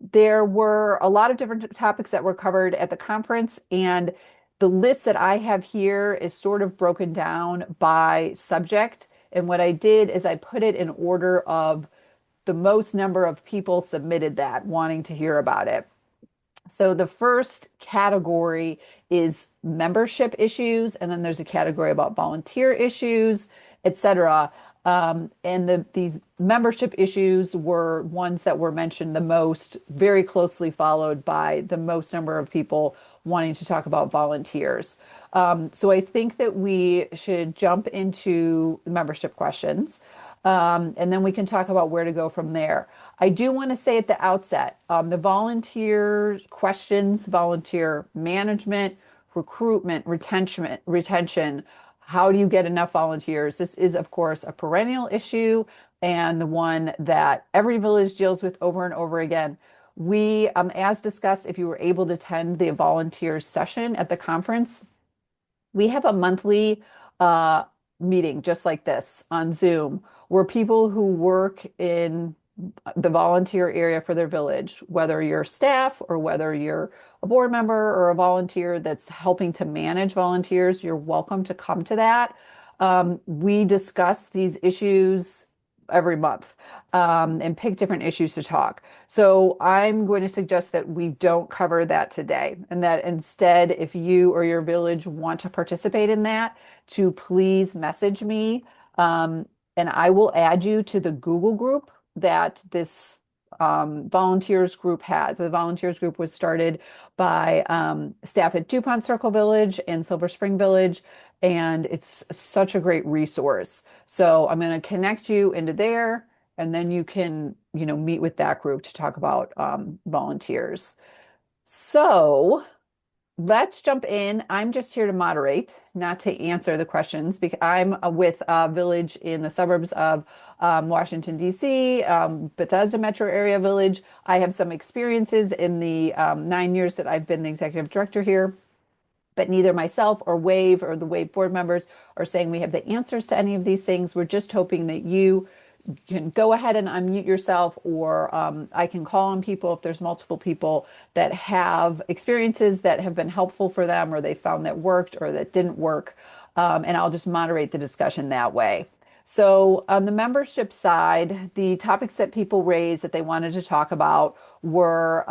there were a lot of different topics that were covered at the conference, and the list that I have here is sort of broken down by subject. And what I did is I put it in order of the most number of people submitted that wanting to hear about it. So the first category is membership issues, and then there's a category about volunteer issues, etc. And these membership issues were ones that were mentioned the most, very closely followed by the most number of people wanting to talk about volunteers. So I think that we should jump into membership questions, and then we can talk about where to go from there. I do want to say at the outset, the volunteer questions, volunteer management, recruitment, retention, how do you get enough volunteers? This is, of course, a perennial issue and the one that every village deals with over and over again. We, as discussed, if you were able to attend the volunteer session at the conference, we have a monthly uh, meeting just like this on Zoom where people who work in the volunteer area for their village, whether you're staff or whether you're a board member or a volunteer that's helping to manage volunteers, you're welcome to come to that. We discuss these issues every month and pick different issues to talk. So I'm going to suggest that we don't cover that today, and that instead, if you or your village want to participate in that, to please message me, and I will add you to the Google group that this volunteers group has. The volunteers group was started by staff at DuPont Circle Village and Silver Spring Village, and it's such a great resource. So I'm going to connect you into there, and then you can, meet with that group to talk about volunteers. So let's jump in. I'm just here to moderate, not to answer the questions, because I'm with a village in the suburbs of Washington, D.C., Bethesda metro area village. I have some experiences in the 9 years that I've been the executive director here, but neither myself or WAVE or the WAVE board members are saying we have the answers to any of these things. We're just hoping that you can go ahead and unmute yourself, or I can call on people if there's multiple people that have experiences that have been helpful for them, or they found that worked or that didn't work. And I'll just moderate the discussion that way. So, on the membership side, the topics that people raised that they wanted to talk about were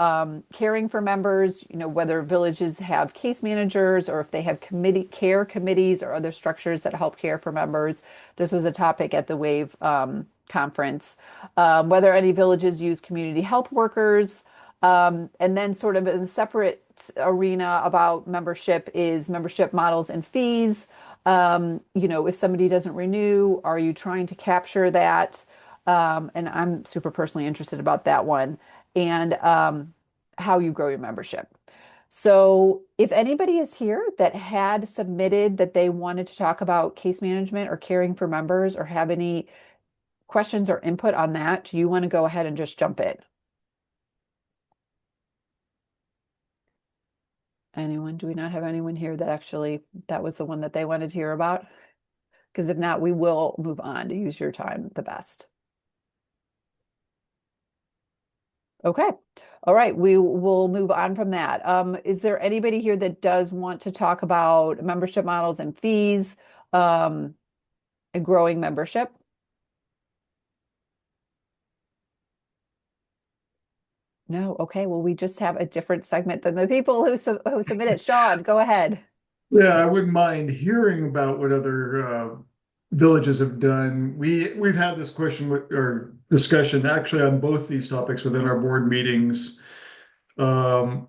caring for members, whether villages have case managers or if they have care committees or other structures that help care for members. This was a topic at the WAVE conference. Whether any villages use community health workers. And then, sort of in a separate arena about membership, is membership models and fees. If somebody doesn't renew, are you trying to capture that? And I'm super personally interested about that one. And how you grow your membership. So, if anybody is here that had submitted that they wanted to talk about case management or caring for members, or have any questions or input on that, do you want to go ahead and just jump in? Anyone? Do we not have anyone here that actually that was the one that they wanted to hear about? Because if not, we will move on to use your time the best. Okay. All right. We will move on from that. Is there anybody here that does want to talk about membership models and fees, and growing membership? No. Okay. Well, we just have a different segment than the people who submitted. Sean, go ahead. Yeah, I wouldn't mind hearing about what other villages have done. We've had this question or discussion actually on both these topics within our board meetings. Um,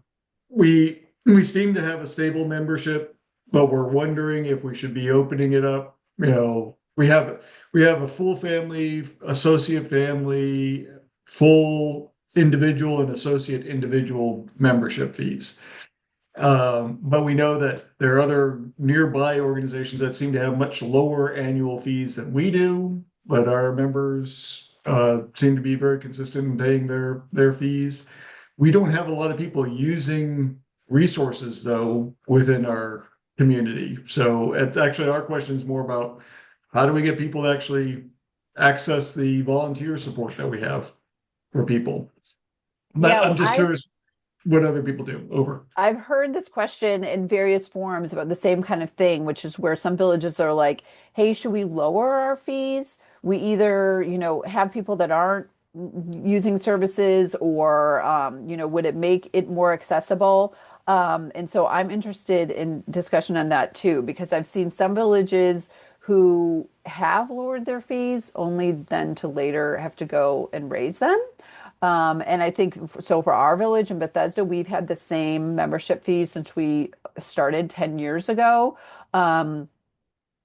we seem to have a stable membership, but we're wondering if we should be opening it up. We have a full family, associate family, full individual and associate individual membership fees. But we know that there are other nearby organizations that seem to have much lower annual fees than we do, but our members seem to be very consistent in paying their fees. We don't have a lot of people using resources though within our community. So it's actually our question is more about how do we get people to actually access the volunteer support that we have for people? But Yeah, I'm just curious what other people do. Over. I've heard this question in various forums about the same kind of thing, which is where some villages are like, hey, should we lower our fees? We either, have people that aren't using services or, would it make it more accessible? And so I'm interested in discussion on that too, because I've seen some villages who have lowered their fees only then to later have to go and raise them. And I think so for our village in Bethesda, we've had the same membership fees since we started 10 years ago. Um,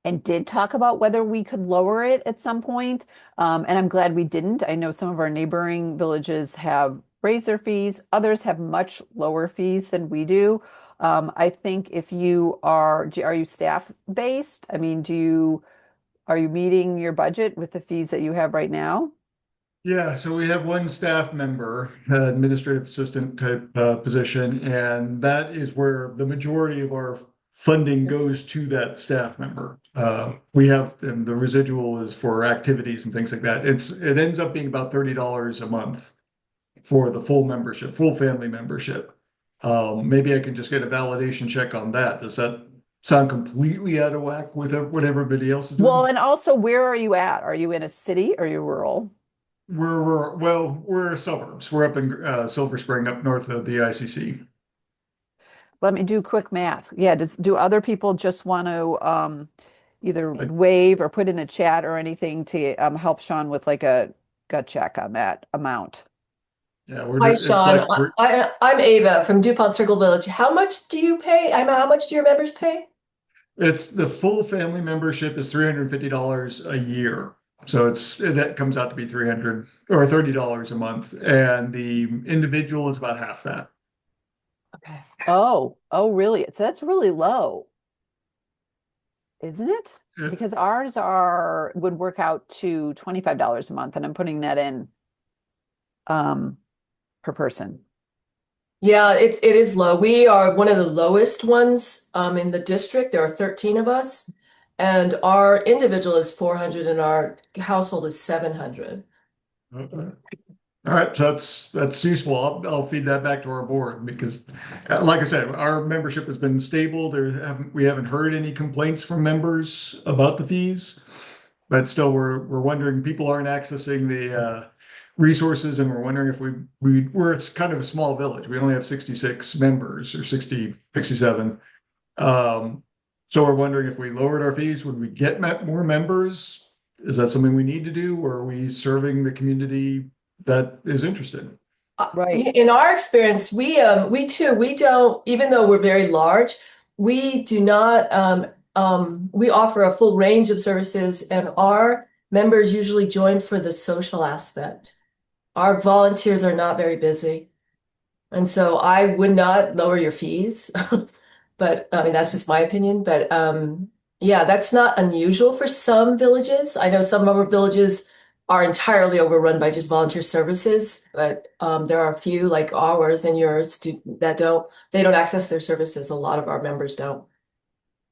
and did talk about whether we could lower it at some point. And I'm glad we didn't. I know some of our neighboring villages have raised their fees. Others have much lower fees than we do. I think if you are you staff based? I mean, are you meeting your budget with the fees that you have right now? Yeah, so we have one staff member, administrative assistant type position, and that is where the majority of our funding goes to that staff member. We have, and the residual is for activities and things like that. It ends up being about $30 a month for the full membership, full family membership. Maybe I can just get a validation check on that. Does that sound completely out of whack with what everybody else is Well, doing? and also, where are you at? Are you in a city or are you rural? We're suburbs. We're up in Silver Spring, up north of the ICC. Let me do quick math. Yeah, do other people just want to either I, wave or put in the chat or anything to help Sean with like a gut check on that amount? yeah, Hi, it's Sean. like I'm Ava from DuPont Circle Village. How much do you pay? How much do your members pay? it's the full family membership is $350 a year. So that comes out to be 300 or $30 a month, and the individual is about half that. Okay. Oh, really? So that's really low, isn't it? Yeah, Because ours are would work out to $25 a month, and I'm putting that in um per person. Yeah, it is low. We are one of the lowest ones in the district. There are 13 of us, and our individual is 400 and our household is 700. okay. All right, so that's useful. I'll feed that back to our board because, like I said, our membership has been stable. We haven't heard any complaints from members about the fees, but still, we're wondering people aren't accessing the resources, and we're wondering if it's kind of a small village. We only have 66 members or 67. So we're wondering if we lowered our fees, would we get more members? Is that something we need to do, or are we serving the community that is interested? Right. In our experience, we don't, even though we're very large, we do not we offer a full range of services, and our members usually join for the social aspect. Our volunteers are not very busy, and so I would not lower your fees. But I mean, that's just my opinion. But yeah, that's not unusual for some villages. I know some of our villages are entirely overrun by just volunteer services, but there are a few like ours and yours that they don't access their services. A lot of our members don't.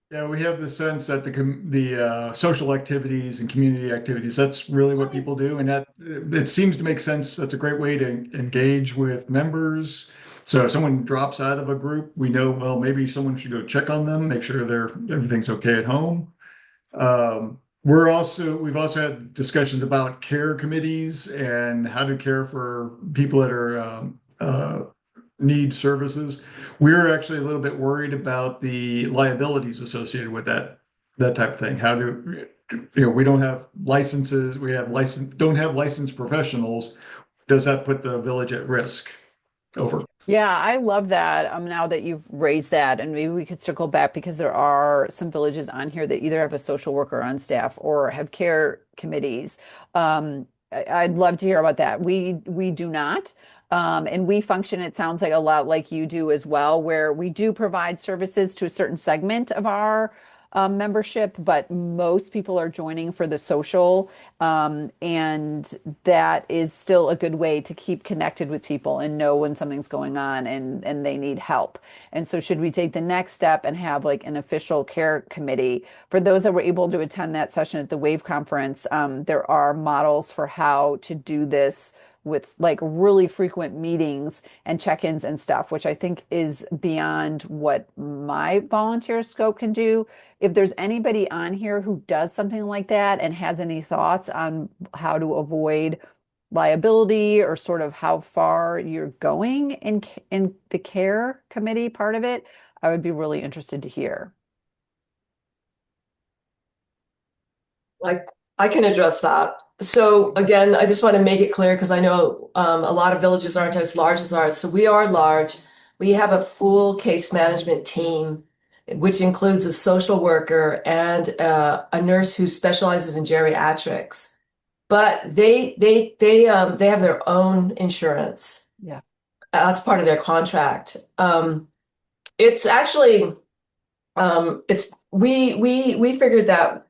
Yeah, we have the sense that the social activities and community activities, that's really what people do. And that it seems to make sense. That's a great way to engage with members. So if someone drops out of a group, we know, well, maybe someone should go check on them, make sure everything's okay at home. We've also had discussions about care committees and how to care for people that are need services. We're actually a little bit worried about the liabilities associated with that type of thing. How do we don't have licenses, don't have licensed professionals. Does that put the village at risk? Over. Yeah, I love that. Now that you've raised that, and maybe we could circle back because there are some villages on here that either have a social worker on staff or have care committees. I'd love to hear about that. We do not. And we function, it sounds like a lot like you do as well, where we do provide services to a certain segment of our membership, but most people are joining for the social. And that is still a good way to keep connected with people and know when something's going on and they need help. And so, should we take the next step and have like an official care committee? For those that were able to attend that session at the WAVE conference, there are models for how to do this with like really frequent meetings and check-ins and stuff, which I think is beyond what my volunteer scope can do. If there's anybody on here who does something like that and has any thoughts on how to avoid liability or sort of how far you're going in the care committee part of it, I would be really interested to hear. Like, I can address that. So again, I just want to make it clear because I know a lot of villages aren't as large as ours. So we are large. We have a full case management team, which includes a social worker and a nurse who specializes in geriatrics. But they have their own insurance. Yeah. That's part of their contract. It's actually it's we figured that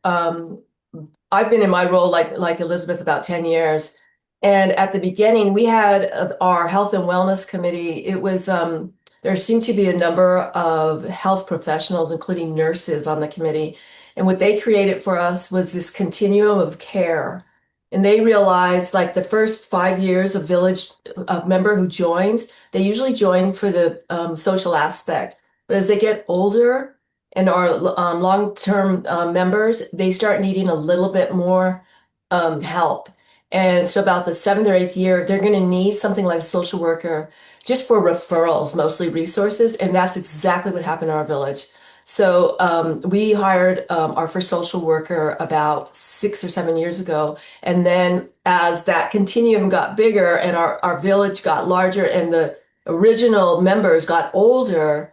I've been in my role like Elizabeth about 10 years. And at the beginning, we had our health and wellness committee. It was there seemed to be a number of health professionals, including nurses, on the committee. And what they created for us was this continuum of care. And they realized like the first 5 years of village a member who joins, they usually join for the social aspect. But as they get older, and our long-term members, they start needing a little bit more help. And so about the 7th or 8th year, they're going to need something like a social worker just for referrals, mostly resources. And that's exactly what happened in our village. So we hired our first social worker about 6 or 7 years ago. And then as that continuum got bigger and our village got larger and the original members got older,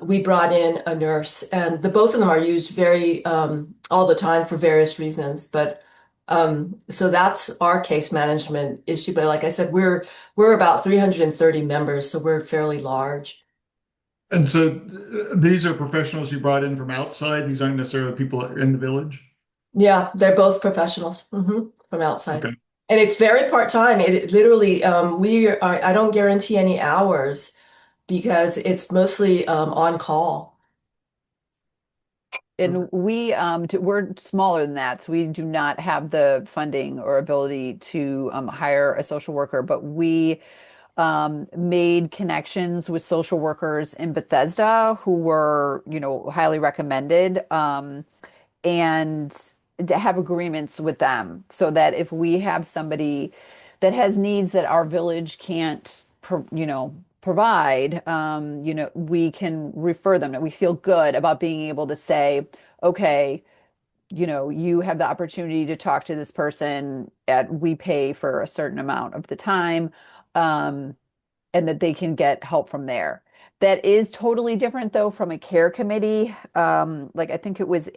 we brought in a nurse, and the both of them are used very all the time for various reasons. But so that's our case management issue. But like I said, we're about 330 members, so we're fairly large. And so these are professionals you brought in from outside. These aren't necessarily people that are in the village. Yeah, they're both professionals from outside. Okay. And it's very part-time. It literally, I don't guarantee any hours because it's mostly on call. And we're smaller than that, so we do not have the funding or ability to hire a social worker, but we made connections with social workers in Bethesda who were, highly recommended, and to have agreements with them so that if we have somebody that has needs that our village can't, provide, we can refer them. And we feel good about being able to say, okay, you have the opportunity to talk to this person we pay for a certain amount of the time. Um, and that they can get help from there. That is totally different, though, from a care committee. Like I think it was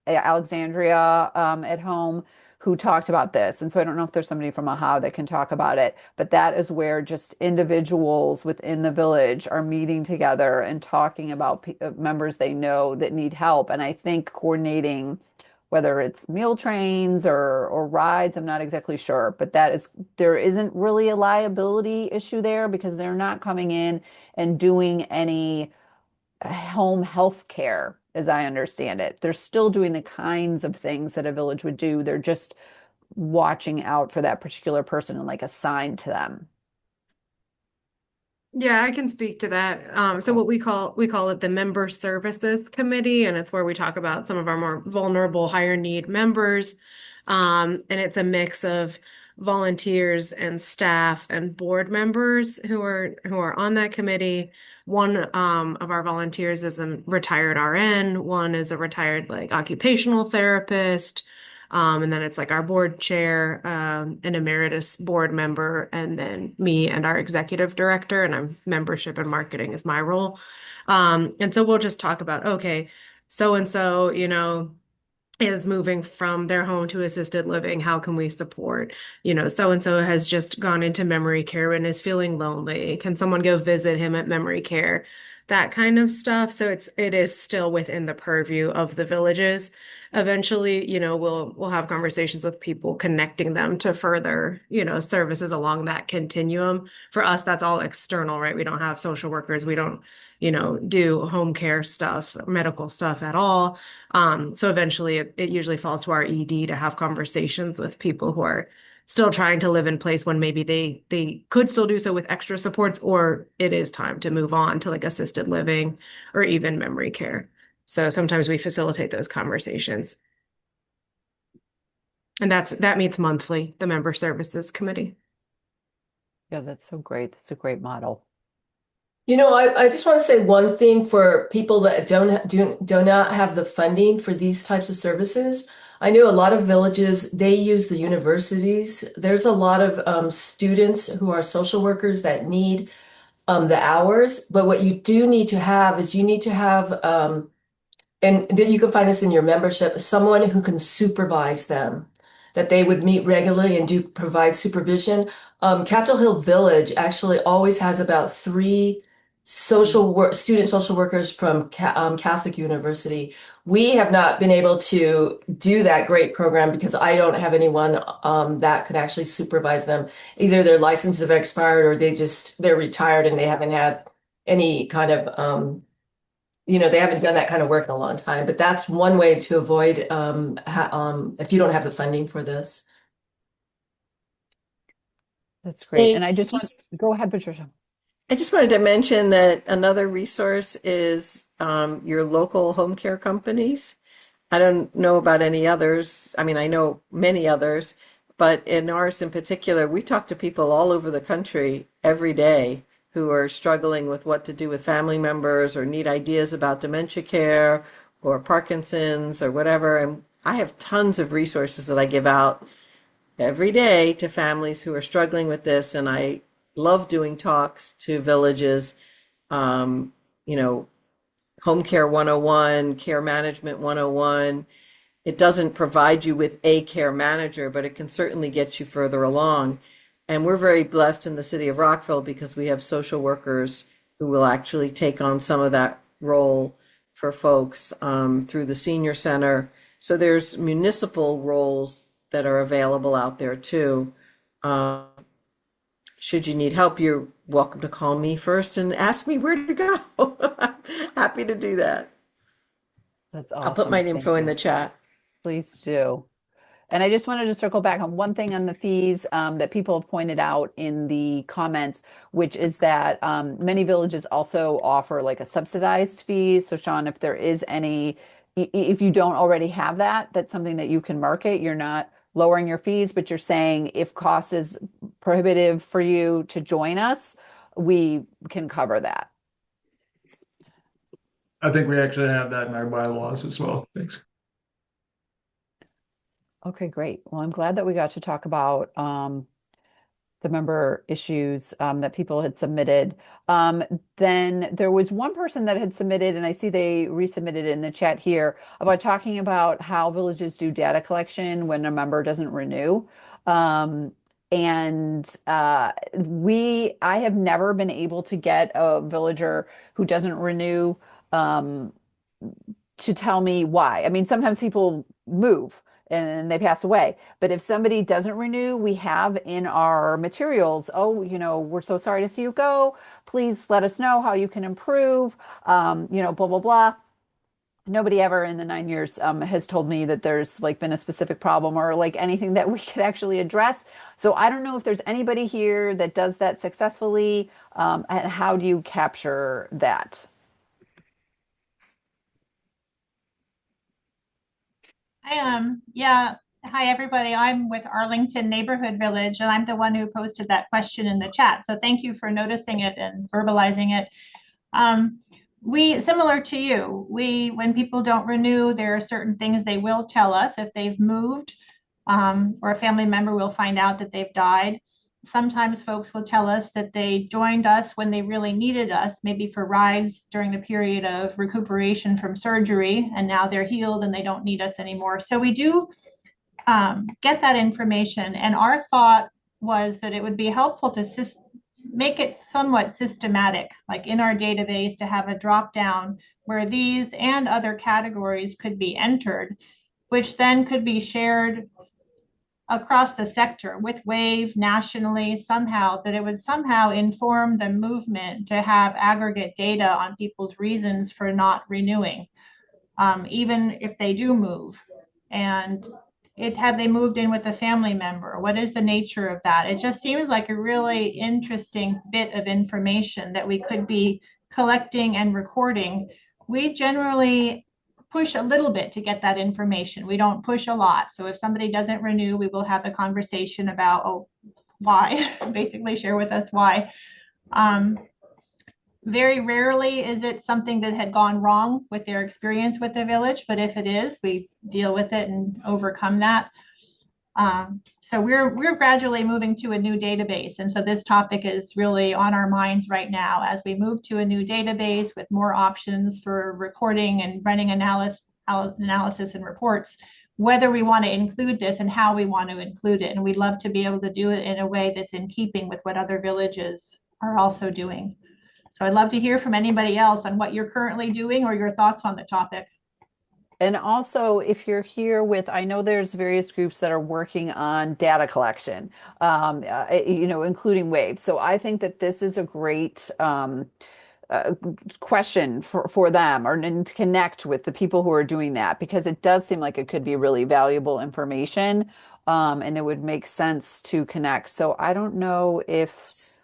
Alexandria at home who talked about this. And so I don't know if there's somebody from AHA that can talk about it, but that is where just individuals within the village are meeting together and talking about members they know that need help. And I think coordinating whether it's meal trains or rides, I'm not exactly sure, but there isn't really a liability issue there because they're not coming in and doing any home health care, as I understand it. They're still doing the kinds of things that a village would do. They're just watching out for that particular person and like assigned to them. Yeah, I can speak to that. So what we call it the Member Services Committee, and it's where we talk about some of our more vulnerable, higher need members. And it's a mix of volunteers and staff and board members who are on that committee. One of our volunteers is a retired RN, one is a retired like occupational therapist. And then it's like our board chair, an emeritus board member, and then me and our executive director, and our membership and marketing is my role. And so we'll just talk about, okay, so and so, is moving from their home to assisted living. How can we support? So and so has just gone into memory care and is feeling lonely. Can someone go visit him at memory care? That kind of stuff. So it is still within the purview of the villages. Eventually, we'll have conversations with people, connecting them to further, services along that continuum. For us, that's all external, right? We don't have social workers. We don't, do home care stuff, medical stuff at all. So eventually it usually falls to our ED to have conversations with people who are still trying to live in place when maybe they could still do so with extra supports, or it is time to move on to like assisted living or even memory care. So sometimes we facilitate those conversations. And that meets monthly, the Member Services Committee. Yeah, that's so great. That's a great model. I just want to say one thing for people that do not have the funding for these types of services. I know a lot of villages, they use the universities. There's a lot of students who are social workers that need the hours, but what you do need to have is you need to have and then you can find this in your membership, someone who can supervise them, that they would meet regularly and do provide supervision. Capitol Hill Village actually always has about three student social workers from Catholic University. We have not been able to do that great program because I don't have anyone that could actually supervise them. Either their licenses have expired or they're retired and they haven't had any kind of they haven't done that kind of work in a long time, but that's one way to avoid if you don't have the funding for this. That's great. Hey, And I just want, go ahead, Patricia. I just wanted to mention that another resource is your local home care companies. I don't know about any others. I mean, I know many others, but in ours in particular, we talk to people all over the country every day who are struggling with what to do with family members or need ideas about dementia care or Parkinson's or whatever. And I have tons of resources that I give out every day to families who are struggling with this. And I love doing talks to villages, um, you know, Home Care 101, Care Management 101. It doesn't provide you with a care manager, but it can certainly get you further along. And we're very blessed in the city of Rockville because we have social workers who will actually take on some of that role for folks through the senior center. So there's municipal roles that are available out there too. Um, should you need help, you're welcome to call me first and ask me where to go. I'm happy to do that. That's I'll put my awesome. Thank info in you. the chat. Please do. And I just wanted to circle back on one thing on the fees that people have pointed out in the comments, which is that many villages also offer like a subsidized fee. So Sean, if there is any, if you don't already have that, that's something that you can market. You're not lowering your fees, but you're saying if cost is prohibitive for you to join us, we can cover that. I think we actually have that in our bylaws as well. Thanks. Okay, great. Well, I'm glad that we got to talk about the member issues that people had submitted. Then there was one person that had submitted, and I see they resubmitted in the chat here about talking about how villages do data collection when a member doesn't renew. And I have never been able to get a villager who doesn't renew to tell me why. I mean, sometimes people move and they pass away. But if somebody doesn't renew, we have in our materials, oh, we're so sorry to see you go. Please let us know how you can improve, blah, blah, blah. Nobody ever in the 9 years has told me that there's like been a specific problem or like anything that we could actually address. So I don't know if there's anybody here that does that successfully. And how do you capture that? Yeah. Hi, everybody. I'm with Arlington Neighborhood Village, and I'm the one who posted that question in the chat. So thank you for noticing it and verbalizing it. Similar to you, when people don't renew, there are certain things they will tell us if they've moved, or a family member will find out that they've died. Sometimes folks will tell us that they joined us when they really needed us, maybe for rides during the period of recuperation from surgery, and now they're healed and they don't need us anymore. So we do get that information. And our thought was that it would be helpful to make it somewhat systematic, like in our database, to have a drop down where these and other categories could be entered, which then could be shared across the sector with WAVE nationally somehow, that it would somehow inform the movement to have aggregate data on people's reasons for not renewing, even if they do move. And have they moved in with a family member? What is the nature of that? It just seems like a really interesting bit of information that we could be collecting and recording. We generally push a little bit to get that information. We don't push a lot. So if somebody doesn't renew, we will have a conversation about, oh, why, basically share with us why. Very rarely is it something that had gone wrong with their experience with the village, but if it is, we deal with it and overcome that. So we're gradually moving to a new database, and so this topic is really on our minds right now as we move to a new database with more options for recording and running analysis and reports, whether we want to include this and how we want to include it. And we'd love to be able to do it in a way that's in keeping with what other villages are also doing. So I'd love to hear from anybody else on what you're currently doing or your thoughts on the topic. And also, if you're here with, I know there's various groups that are working on data collection, including WAVE. So I think that this is a great question for them and to connect with the people who are doing that, because it does seem like it could be really valuable information, and it would make sense to connect. So I don't know if.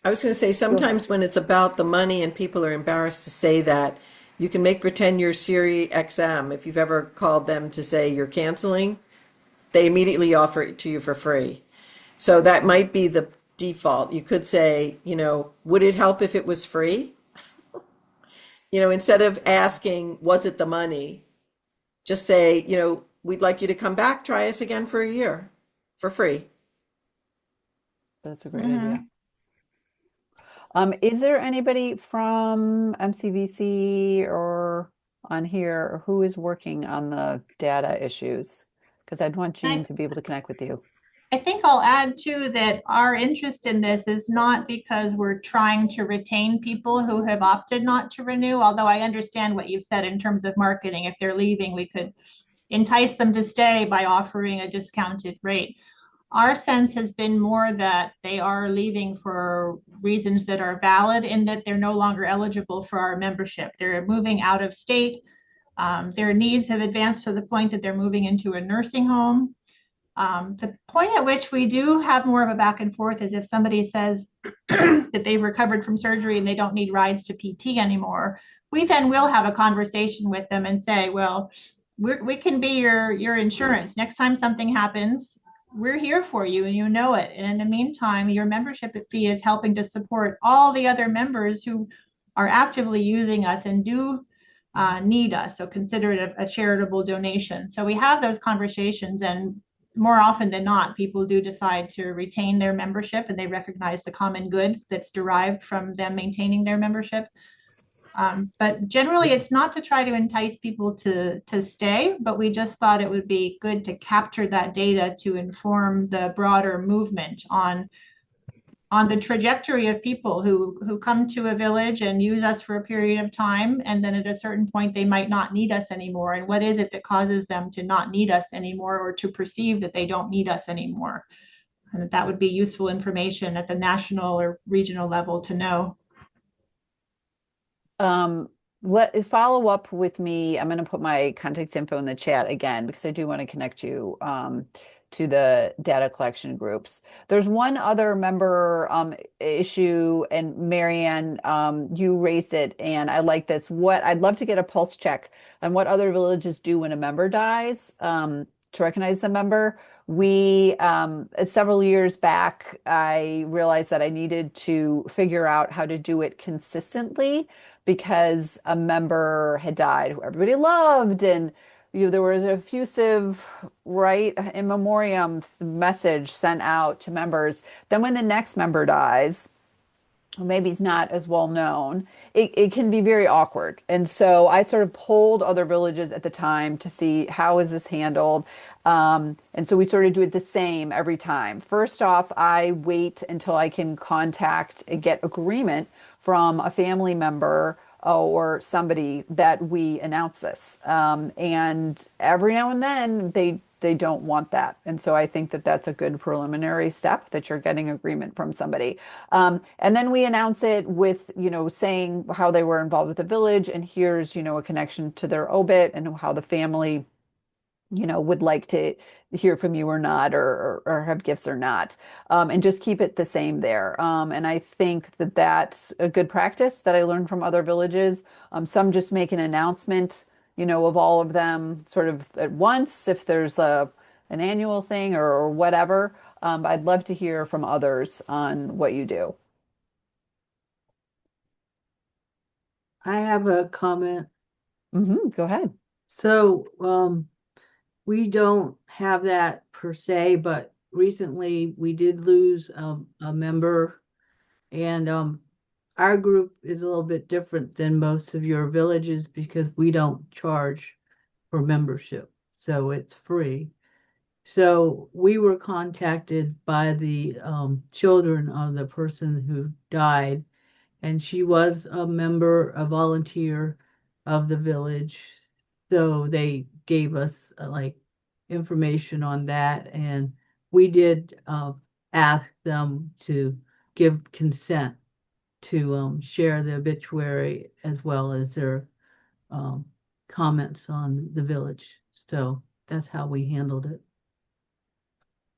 I was going to say, sometimes when it's about the money and people are embarrassed to say that, you can make pretend you're Siri XM. If you've ever called them to say you're canceling, they immediately offer it to you for free. So that might be the default. You could say, would it help if it was free? Instead of asking, was it the money? Just say, we'd like you to come back, try us again for a year for free. That's a great idea. Is there anybody from MCVC or on here who is working on the data issues? Because I'd want Jean to be able to connect with you. I think I'll add too that our interest in this is not because we're trying to retain people who have opted not to renew, although I understand what you've said in terms of marketing. If they're leaving, we could entice them to stay by offering a discounted rate. Our sense has been more that they are leaving for reasons that are valid in that they're no longer eligible for our membership. They're moving out of state. Their needs have advanced to the point that they're moving into a nursing home. The point at which we do have more of a back and forth is if somebody says that they've recovered from surgery and they don't need rides to PT anymore, we then will have a conversation with them and say, well, we can be your insurance. Next time something happens, we're here for you and you know it. And in the meantime, your membership fee is helping to support all the other members who are actively using us and do need us. So consider it a charitable donation. So we have those conversations, and more often than not, people do decide to retain their membership and they recognize the common good that's derived from them maintaining their membership. But generally, it's not to try to entice people to stay, but we just thought it would be good to capture that data to inform the broader movement on the trajectory of people who come to a village and use us for a period of time, and then at a certain point they might not need us anymore. And what is it that causes them to not need us anymore, or to perceive that they don't need us anymore? And that would be useful information at the national or regional level to know. Follow up with me. I'm going to put my contact info in the chat again because I do want to connect you to the data collection groups. There's one other member issue, and Marianne, you raised it, and I like this. I'd love to get a pulse check on what other villages do when a member dies, to recognize the member. We several years back, I realized that I needed to figure out how to do it consistently because a member had died who everybody loved, and there was an effusive, right, in memoriam message sent out to members. Then when the next member dies, maybe he's not as well known, it can be very awkward. And so I sort of polled other villages at the time to see how is this handled. And so we sort of do it the same every time. First off, I wait until I can contact and get agreement from a family member or somebody that we announce this. And every now and then they don't want that. And so I think that that's a good preliminary step, that you're getting agreement from somebody. And then we announce it with, saying how they were involved with the village, and here's, a connection to their obit and how the family would like to hear from you or not, or have gifts or not, and just keep it the same there. And I think that that's a good practice that I learned from other villages. Some just make an announcement, of all of them sort of at once if there's an annual thing or whatever. I'd love to hear from others on what you do. I have a comment. Go ahead. So, we don't have that per se, but recently we did lose a member, and our group is a little bit different than most of your villages because we don't charge for membership, so it's free. So we were contacted by the children of the person who died, and she was a member, a volunteer of the village. So they gave us like information on that, and we did ask them to give consent to share the obituary as well as their um, comments on the village. So that's how we handled it.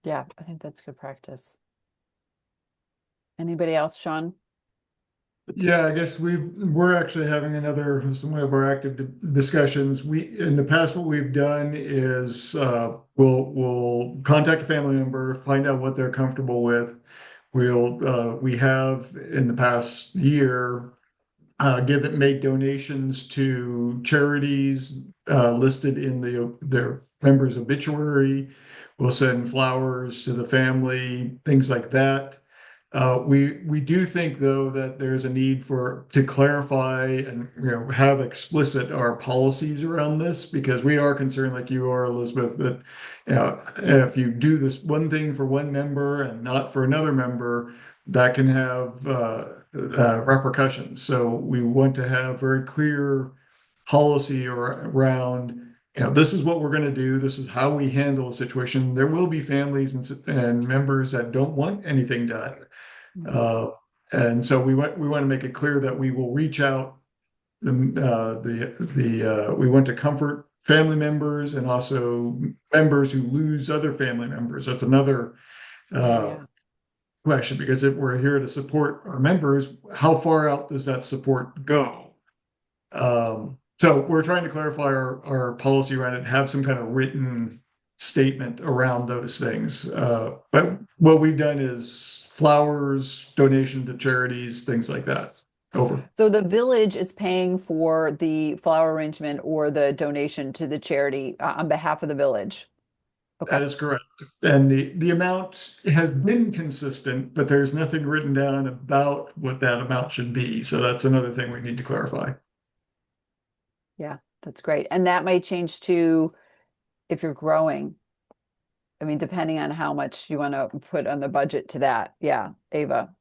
Yeah, I think that's good practice. Anybody else, Sean? Yeah, I guess we're actually having some of our active discussions. In the past, what we've done is we'll contact a family member, find out what they're comfortable with. We have in the past year made donations to charities listed in their members' obituary. We'll send flowers to the family, things like that. We do think though that there's a need to clarify and have explicit our policies around this, because we are concerned, like you are, Elizabeth, that if you do this one thing for one member and not for another member, that can have repercussions. So we want to have very clear policy around, this is what we're going to do. This is how we handle a situation. There will be families and members that don't want anything done. And so we want to make it clear that we will reach out. We want to comfort family members and also members who lose other family members. That's another question, because if we're here to support our members, how far out does that support go? So we're trying to clarify our policy around it, have some kind of written statement around those things. But what we've done is flowers, donation to charities, things like that. Over. So the village is paying for the flower arrangement or the donation to the charity on behalf of the village. That is correct. And the amount has been consistent, but there's nothing written down about what that amount should be. So that's another thing we need to clarify. Yeah, that's great. And that might change too if you're growing. I mean, depending on how much you want to put on the budget to that. Yeah, Ava.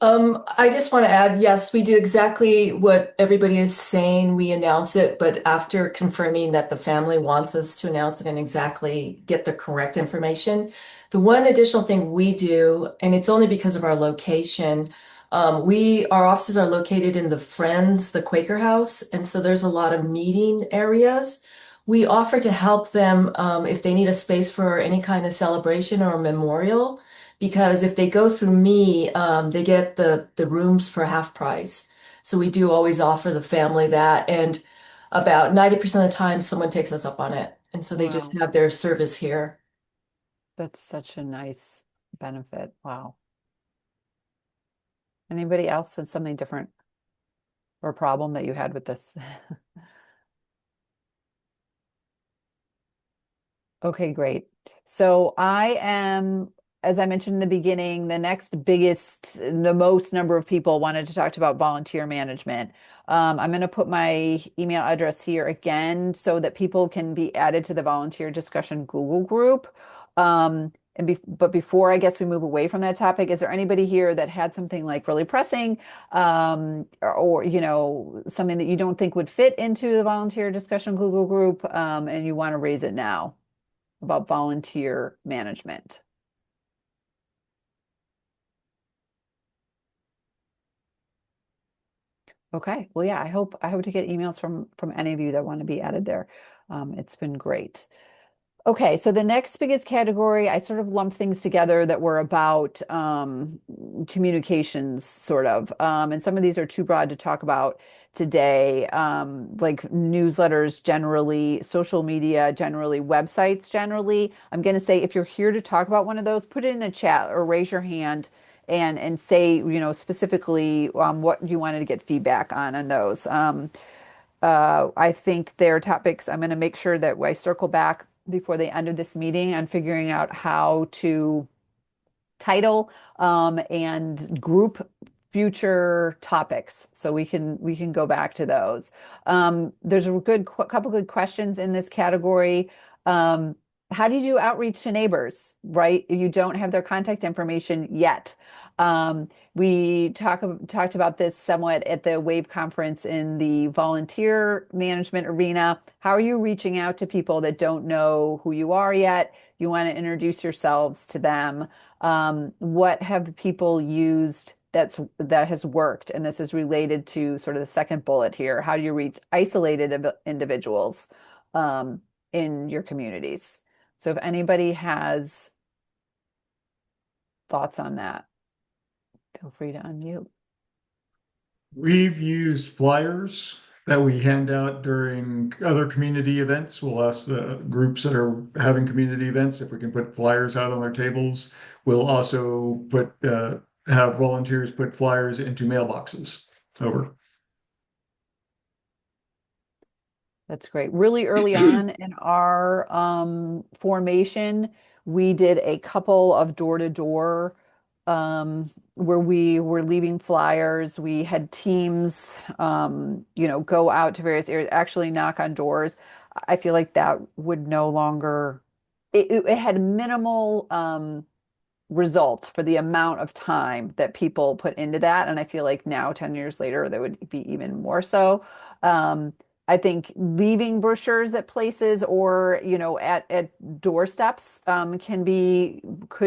I just want to add, yes, we do exactly what everybody is saying. We announce it, but after confirming that the family wants us to announce it and exactly get the correct information. The one additional thing we do, and it's only because of our location, our offices are located in the Friends, the Quaker House, and so there's a lot of meeting areas. We offer to help them if they need a space for any kind of celebration or memorial. Because if they go through me, they get the rooms for half price. So we do always offer the family that, and about 90% of the time, someone takes us up on it. And so they just have their service here. That's such a nice benefit. Wow. Anybody else have something different or problem that you had with this? Okay, great. So I am, as I mentioned in the beginning, the next biggest, the most number of people wanted to talk about volunteer management. I'm going to put my email address here again so that people can be added to the volunteer discussion Google group. But before I guess we move away from that topic, is there anybody here that had something like really pressing, or something that you don't think would fit into the volunteer discussion Google group, and you want to raise it now about volunteer management? Okay. Well, yeah, I hope to get emails from any of you that want to be added there. It's been great. Okay, so the next biggest category, I sort of lumped things together that were about communications, sort of. And some of these are too broad to talk about today, like newsletters generally, social media generally, websites generally. I'm going to say if you're here to talk about one of those, put it in the chat or raise your hand and say, specifically what you wanted to get feedback on those. I think their topics, I'm going to make sure that I circle back before the end of this meeting on figuring out how to title and group future topics so we can go back to those. There's a couple good questions in this category. um, how do you do outreach to neighbors, right? You don't have their contact information yet. We talked about this somewhat at the WAVE conference in the volunteer management arena. How are you reaching out to people that don't know who you are yet? You want to introduce yourselves to them. What have people used that has worked? And this is related to sort of the second bullet here. How do you reach isolated individuals in your communities? So if anybody has thoughts on that, feel free to unmute. We've used flyers that we hand out during other community events. We'll ask the groups that are having community events if we can put flyers out on their tables. We'll also have volunteers put flyers into mailboxes. Over. That's great. Really early on in our formation, we did a couple of door-to-door where we were leaving flyers. We had teams, go out to various areas, actually knock on doors. I feel like that would no longer, it had minimal results for the amount of time that people put into that. And I feel like now, 10 years later, there would be even more so. I think leaving brochures at places or, at doorsteps could be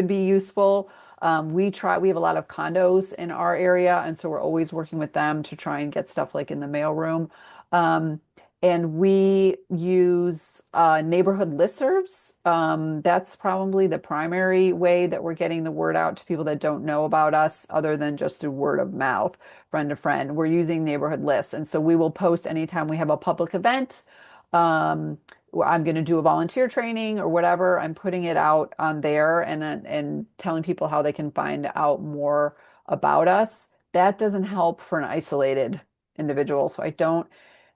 useful. We have a lot of condos in our area, and so we're always working with them to try and get stuff like in the mailroom. And we use neighborhood listservs. That's probably the primary way that we're getting the word out to people that don't know about us, other than just through word of mouth, friend to friend. We're using neighborhood lists. And so we will post anytime we have a public event. I'm going to do a volunteer training or whatever. I'm putting it out on there and telling people how they can find out more about us. That doesn't help for an isolated individual. So I don't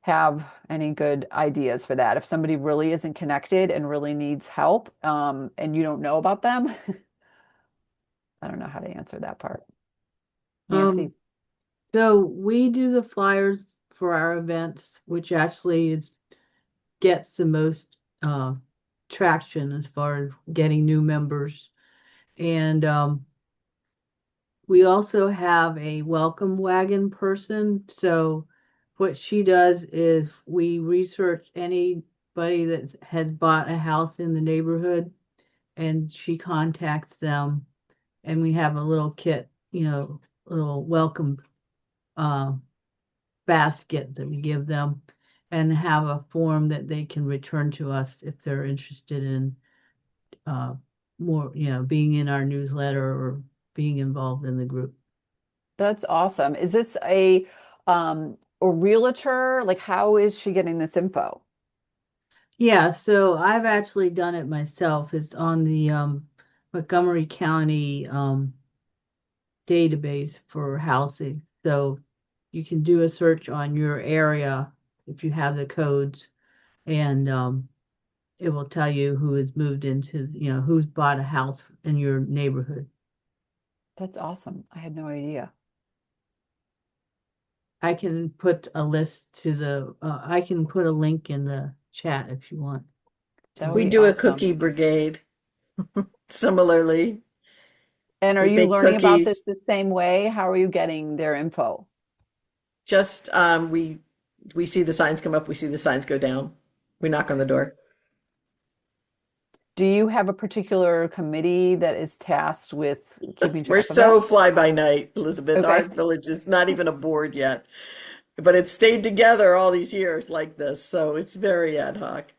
have any good ideas for that. If somebody really isn't connected and really needs help, and you don't know about them, I don't know how to answer that part. Nancy. So we do the flyers for our events, which actually gets the most traction as far as getting new members. And we also have a welcome wagon person. So what she does is we research anybody that has bought a house in the neighborhood, and she contacts them, and we have a little kit, little welcome basket that we give them, and have a form that they can return to us if they're interested in more, being in our newsletter or being involved in the group. That's awesome. Is this a realtor? Like, how is she getting this info? Yeah, so I've actually done it myself. It's on the Montgomery County database for housing. So you can do a search on your area if you have the codes, and it will tell you who has moved into, who's bought a house in your neighborhood. That's awesome. I had no idea. I can put a list to I can put a link in the chat if you want. That would We be do a awesome. cookie brigade similarly. And are We you bake learning about this cookies. the same way? How are you getting their info? Just we see the signs come up, we see the signs go down. We knock on the door. Do you have a particular committee that is tasked with keeping We're track of that? so fly by night, Elizabeth. Our Okay. village is not even a board yet. but it stayed together all these years like this, so it's very ad hoc.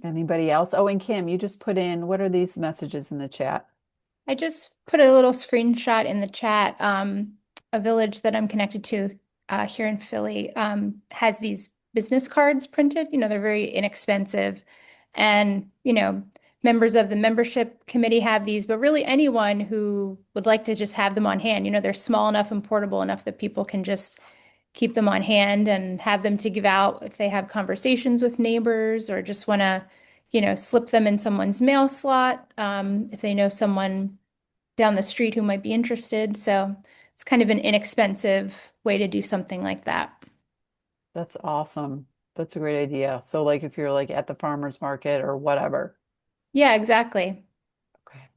Anybody else? Oh, and Kim, you just put in, what are these messages in the chat? I just put a little screenshot in the chat. A village that I'm connected to here in Philly has these business cards printed. They're very inexpensive. And, members of the membership committee have these, but really anyone who would like to just have them on hand, they're small enough and portable enough that people can just keep them on hand and have them to give out if they have conversations with neighbors or just want to, slip them in someone's mail slot if they know someone down the street who might be interested. So it's kind of an inexpensive way to do something like that. That's awesome. That's a great idea. So like if you're like at the farmer's market or whatever. Yeah, exactly. Okay.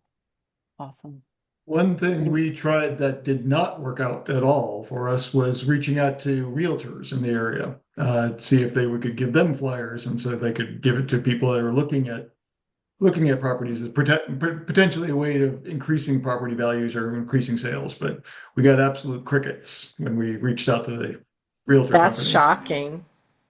Awesome. One thing we tried that did not work out at all for us was reaching out to realtors in the area, to see if we could give them flyers, and so they could give it to people that are looking at properties as potentially a way of increasing property values or increasing sales. But we got absolute crickets when we reached out to the realtor That's companies. shocking.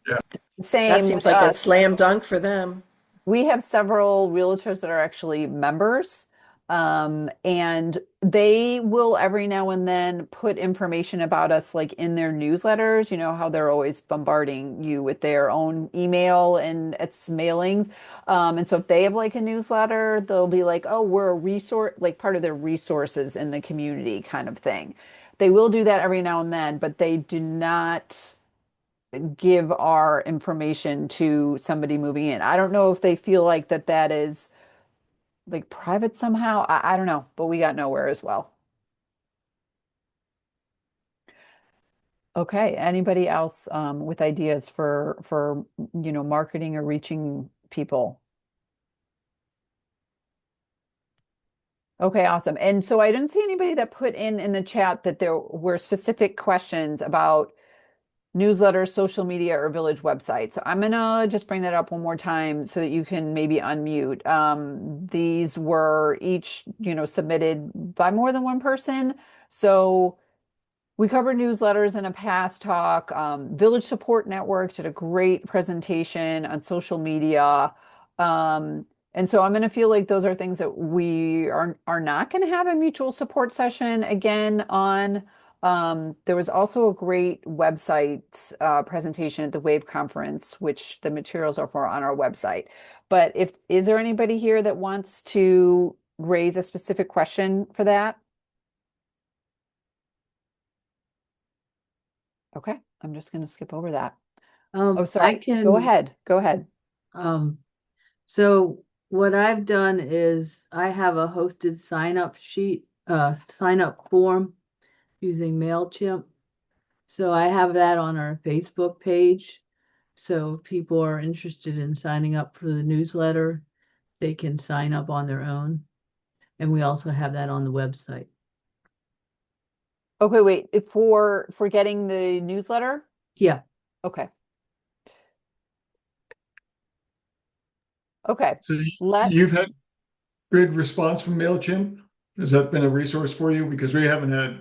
Yeah. Same That seems with like a us. slam dunk for them. We have several realtors that are actually members, and they will every now and then put information about us like in their newsletters. You know how they're always bombarding you with their own email and it's mailings. And so if they have like a newsletter, they'll be like, oh, we're a resource, like part of their resources in the community kind of thing. They will do that every now and then, but they do not give our information to somebody moving in. I don't know if they feel like that is like private somehow. I don't know, but we got nowhere as well. Okay, anybody else with ideas for marketing or reaching people? Okay, awesome. And so I didn't see anybody that put in the chat that there were specific questions about newsletters, social media, or village websites. So I'm gonna just bring that up one more time so that you can maybe unmute. These were each, submitted by more than one person. So we covered newsletters in a past talk. Village Support Network did a great presentation on social media. And so I'm going to feel like those are things that we are not going to have a mutual support session again on. There was also a great website presentation at the WAVE conference, which the materials are for on our website. But is there anybody here that wants to raise a specific question for that? Okay, I'm just going to skip over that. Oh, sorry. I can. Go ahead. Go ahead. So what I've done is I have a hosted sign up form using MailChimp. So I have that on our Facebook page. So if people are interested in signing up for the newsletter, they can sign up on their own. And we also have that on the website. Okay, wait. For getting the newsletter? Yeah. Okay. Okay. So you've had good response from MailChimp? Has that been a resource for you? Because we haven't had,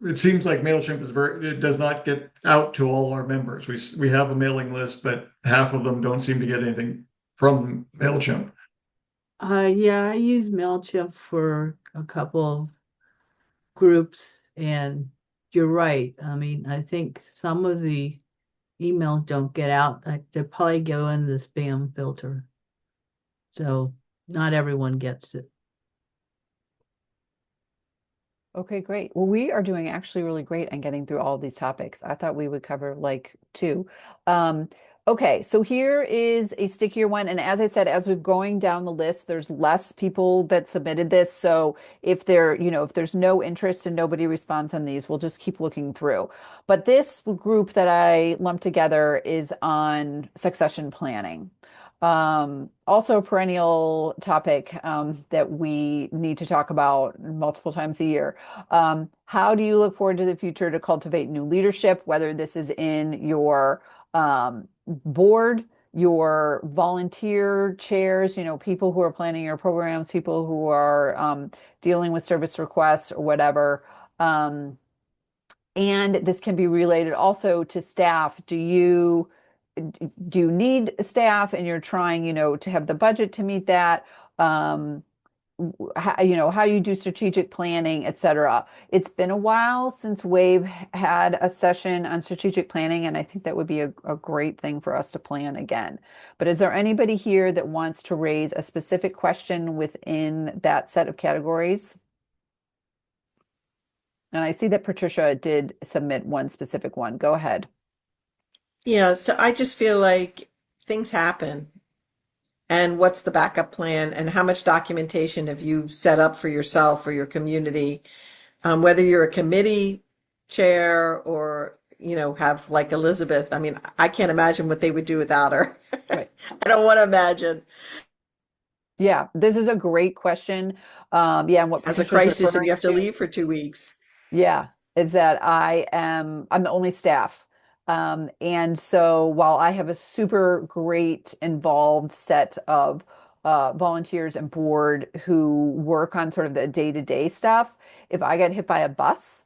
it seems like MailChimp it does not get out to all our members. We have a mailing list, but half of them don't seem to get anything from MailChimp. Yeah, I use MailChimp for a couple of groups, and you're right. I mean, I think some of the emails don't get out. They probably go in the spam filter. So not everyone gets it. Okay, great. Well, we are doing actually really great on getting through all of these topics. I thought we would cover like two. Okay, so here is a stickier one. And as I said, as we're going down the list, there's less people that submitted this. So if there's no interest and nobody responds on these, we'll just keep looking through. But this group that I lumped together is on succession planning. Also a perennial topic that we need to talk about multiple times a year. How do you look forward to the future to cultivate new leadership, whether this is in your board, your volunteer chairs, people who are planning your programs, people who are dealing with service requests or whatever. And this can be related also to staff. Do you need staff and you're trying, to have the budget to meet that? How you do strategic planning, et cetera. It's been a while since Wave had a session on strategic planning, and I think that would be a great thing for us to plan again. But is there anybody here that wants to raise a specific question within that set of categories? And I see that Patricia did submit one specific one. Go ahead. Yeah, so I just feel like things happen. And what's the backup plan? And how much documentation have you set up for yourself or your community? Whether you're a committee chair or, have like Elizabeth. I mean, I can't imagine what they would do without her. Right. I don't want to imagine. Yeah, this is a great question. And what As a Patricia's crisis and you referring have to to, leave for 2 weeks. yeah, is that I'm the only staff. And so while I have a super great involved set of volunteers and board who work on sort of the day-to-day stuff, if I get hit by a bus,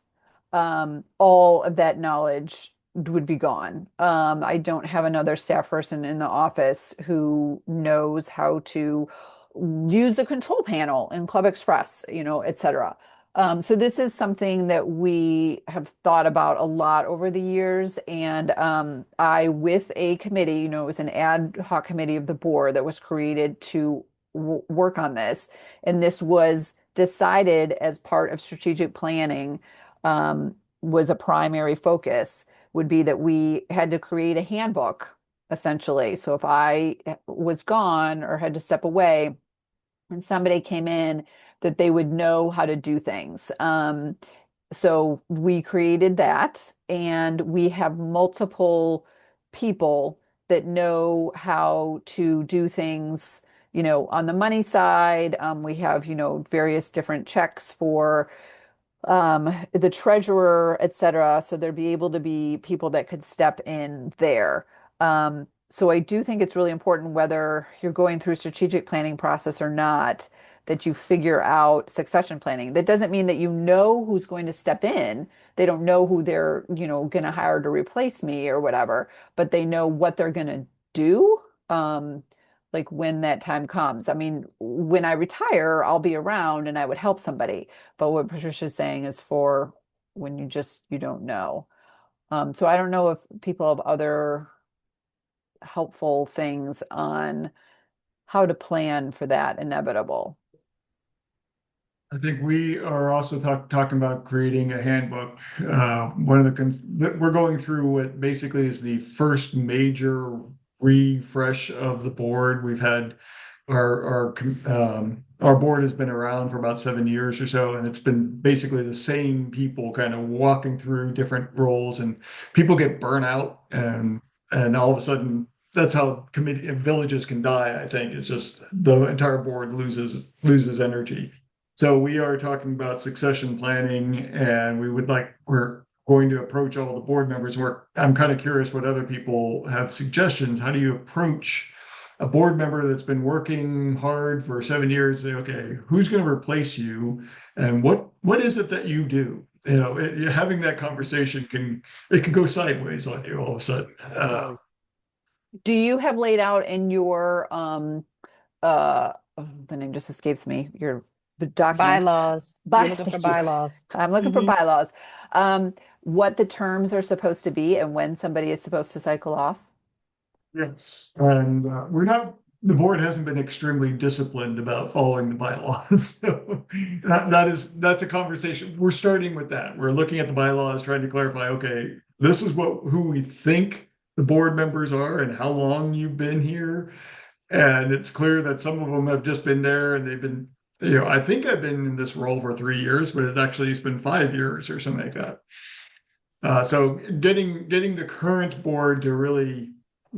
all of that knowledge would be gone. I don't have another staff person in the office who knows how to use the control panel in Club Express, et cetera. So this is something that we have thought about a lot over the years. And I, with a committee, it was an ad hoc committee of the board that was created to work on this. And this was decided as part of strategic planning, was a primary focus, would be that we had to create a handbook, essentially. So if I was gone or had to step away and somebody came in, that they would know how to do things. So we created that, and we have multiple people that know how to do things, on the money side. We have, various different checks for the treasurer, et cetera. So there'd be able to be people that could step in there. So I do think it's really important, whether you're going through a strategic planning process or not, that you figure out succession planning. That doesn't mean that you know who's going to step in. They don't know who they're, going to hire to replace me or whatever, but they know what they're going to do. Like when that time comes. I mean, when I retire, I'll be around and I would help somebody. But what Patricia's saying is for when you don't know. So I don't know if people have other helpful things on how to plan for that inevitable. I think we are also talking about creating a handbook. One of we're going through what basically is the first major refresh of the board. We've had our board has been around for about 7 years or so, and it's been basically the same people kind of walking through different roles, and people get burnt out, and all of a sudden that's how villages can die. I think it's just the entire board loses energy. So we are talking about succession planning, and we're going to approach all the board members. I'm kind of curious what other people have suggestions. How do you approach a board member that's been working hard for 7 years? Say, okay, who's going to replace you, and what is it that you do? Having that conversation can go sideways on you all of a sudden. Do you have laid out in your the name just escapes me, your documents? Bylaws. You're looking for Thank you. bylaws. I'm looking for bylaws. What the terms are supposed to be and when somebody is supposed to cycle off? Yes, and the board hasn't been extremely disciplined about following the bylaws. So that's a conversation. We're starting with that. We're looking at the bylaws, trying to clarify, okay, this is who we think the board members are and how long you've been here. And it's clear that some of them have just been there and they've been, I think I've been in this role for 3 years, but it's been 5 years or something like that. So getting the current board to really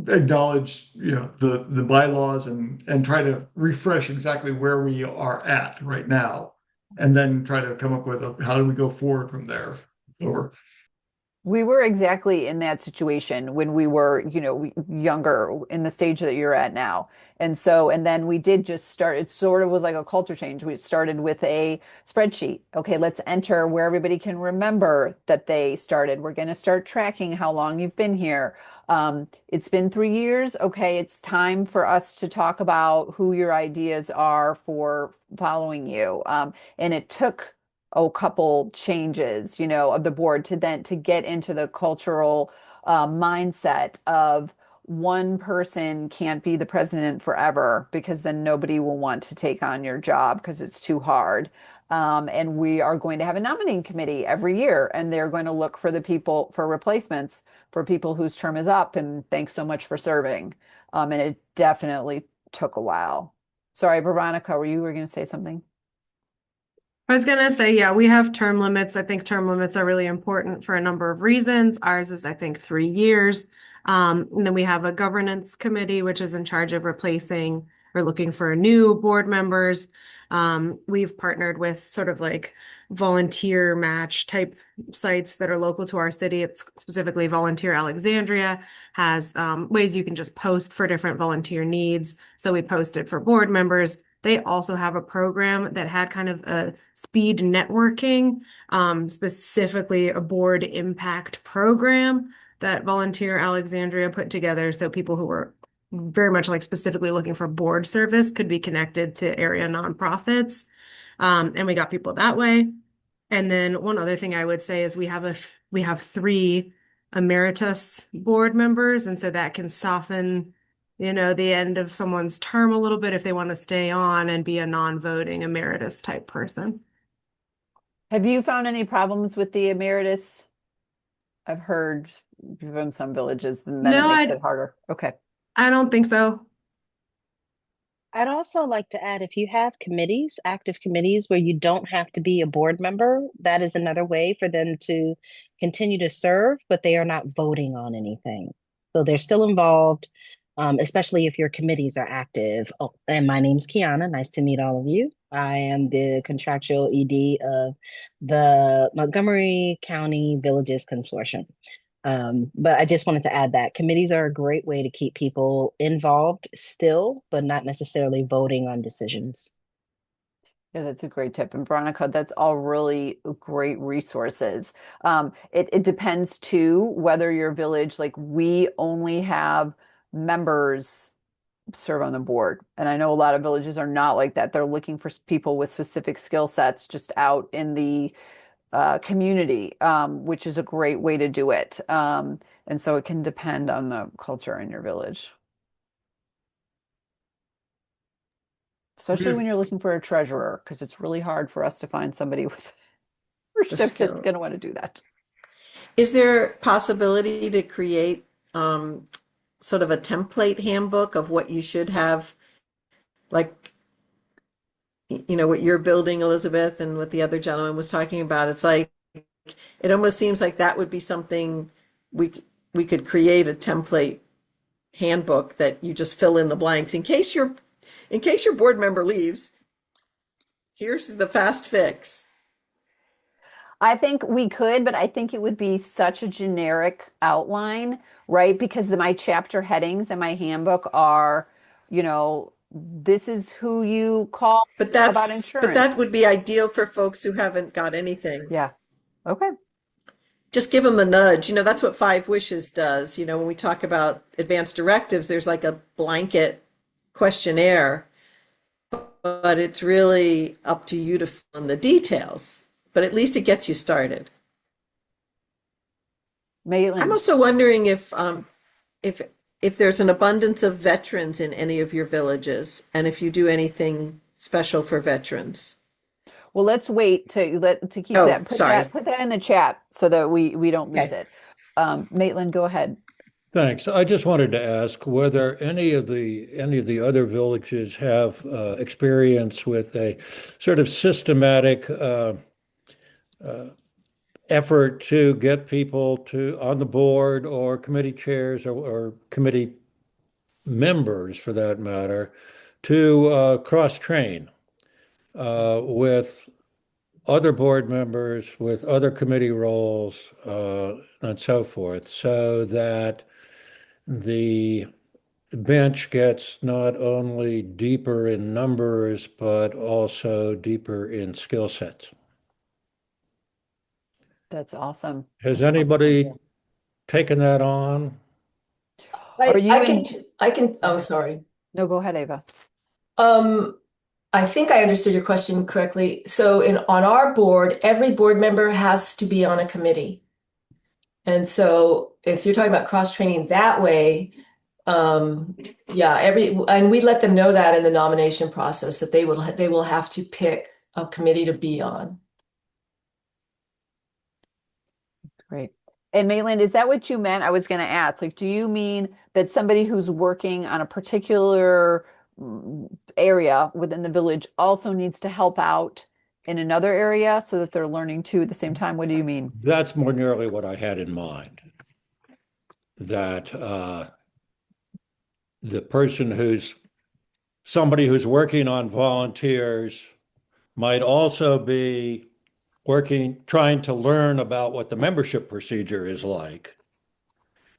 acknowledge, the bylaws and try to refresh exactly where we are at right now, and then try to come up with how do we go forward from there. We were exactly in that situation when we were, younger in the stage that you're at now. And then we did just start, it sort of was like a culture change. We started with a spreadsheet. Okay, let's enter where everybody can remember that they started. We're going to start tracking how long you've been here. It's been 3 years. Okay, it's time for us to talk about who your ideas are for following you. And it took a couple changes, of the board to get into the cultural mindset of one person can't be the president forever because then nobody will want to take on your job because it's too hard. And we are going to have a nominating committee every year, and they're going to look for the people for replacements for people whose term is up. And thanks so much for serving. And it definitely took a while. Sorry, Veronica, were going to say something? I was going to say, yeah, we have term limits. I think term limits are really important for a number of reasons. Ours is, I think, 3 years. And then we have a governance committee, which is in charge of replacing or looking for new board members. We've partnered with sort of like volunteer match type sites that are local to our city. It's specifically Volunteer Alexandria has ways you can just post for different volunteer needs. So we posted for board members. They also have a program that had kind of a speed networking, specifically a board impact program that Volunteer Alexandria put together. So people who were very much like specifically looking for board service could be connected to area nonprofits. And we got people that way. And then one other thing I would say is we have 3 emeritus board members. And so that can soften the end of someone's term a little bit if they want to stay on and be a non-voting emeritus type person. Have you found any problems with the emeritus? I've heard from some villages, and then No, it makes it harder. Okay. I don't think so. I'd also like to add, if you have committees, active committees where you don't have to be a board member, that is another way for them to continue to serve, but they are not voting on anything. So they're still involved, especially if your committees are active. Oh, and my name's Kiana. Nice to meet all of you. I am the contractual ED of the Montgomery County Villages Consortium. But I just wanted to add that committees are a great way to keep people involved still, but not necessarily voting on decisions. Yeah, that's a great tip. And Veronica, that's all really great resources. It depends too whether your village, like we only have members serve on the board. And I know a lot of villages are not like that. They're looking for people with specific skill sets just out in the community, which is a great way to do it. And so it can depend on the culture in your village. Especially when you're looking for a treasurer, because it's really hard for us to find somebody with leadership that's skill. going to want to do that. Is there possibility to create sort of a template handbook of what you should have, like, what you're building, Elizabeth, and what the other gentleman was talking about? It's like, it almost seems like that would be something we could create a template handbook that you just fill in the blanks in case your board member leaves. Here's the fast fix. I think we could, but I think it would be such a generic outline, right? Because my chapter headings in my handbook are, this is who you call about insurance. But that would be ideal for folks who haven't got anything. Yeah. Okay. Just give them the nudge. That's what 5 Wishes does. When we talk about advanced directives, there's like a blanket questionnaire, but it's really up to you to fill in the details. But at least it gets you started. Maitland. I'm also wondering if there's an abundance of veterans in any of your villages, and if you do anything special for veterans. Well, let's wait to keep that. Put that in the chat so that we don't lose it. Maitland, go ahead. Thanks. I just wanted to ask whether any of the other villages have experience with a sort of systematic effort to get people on the board or committee chairs or committee members, for that matter, to cross-train with other board members with other committee roles, and so forth, so that the bench gets not only deeper in numbers, but also deeper in skill sets. That's awesome. Has That sounds anybody wonderful. taken that on? Are you oh, sorry. No, go ahead, Ava. I think I understood your question correctly. So on our board, every board member has to be on a committee. And so if you're talking about cross-training that way, yeah, and we let them know that in the nomination process that they will have to pick a committee to be on. Great. And Maitland, is that what you meant? I was going to ask, like, do you mean that somebody who's working on a particular area within the village also needs to help out in another area so that they're learning too at the same time? What do you mean? That's more nearly what I had in mind. That the person somebody who's working on volunteers might also be trying to learn about what the membership procedure is like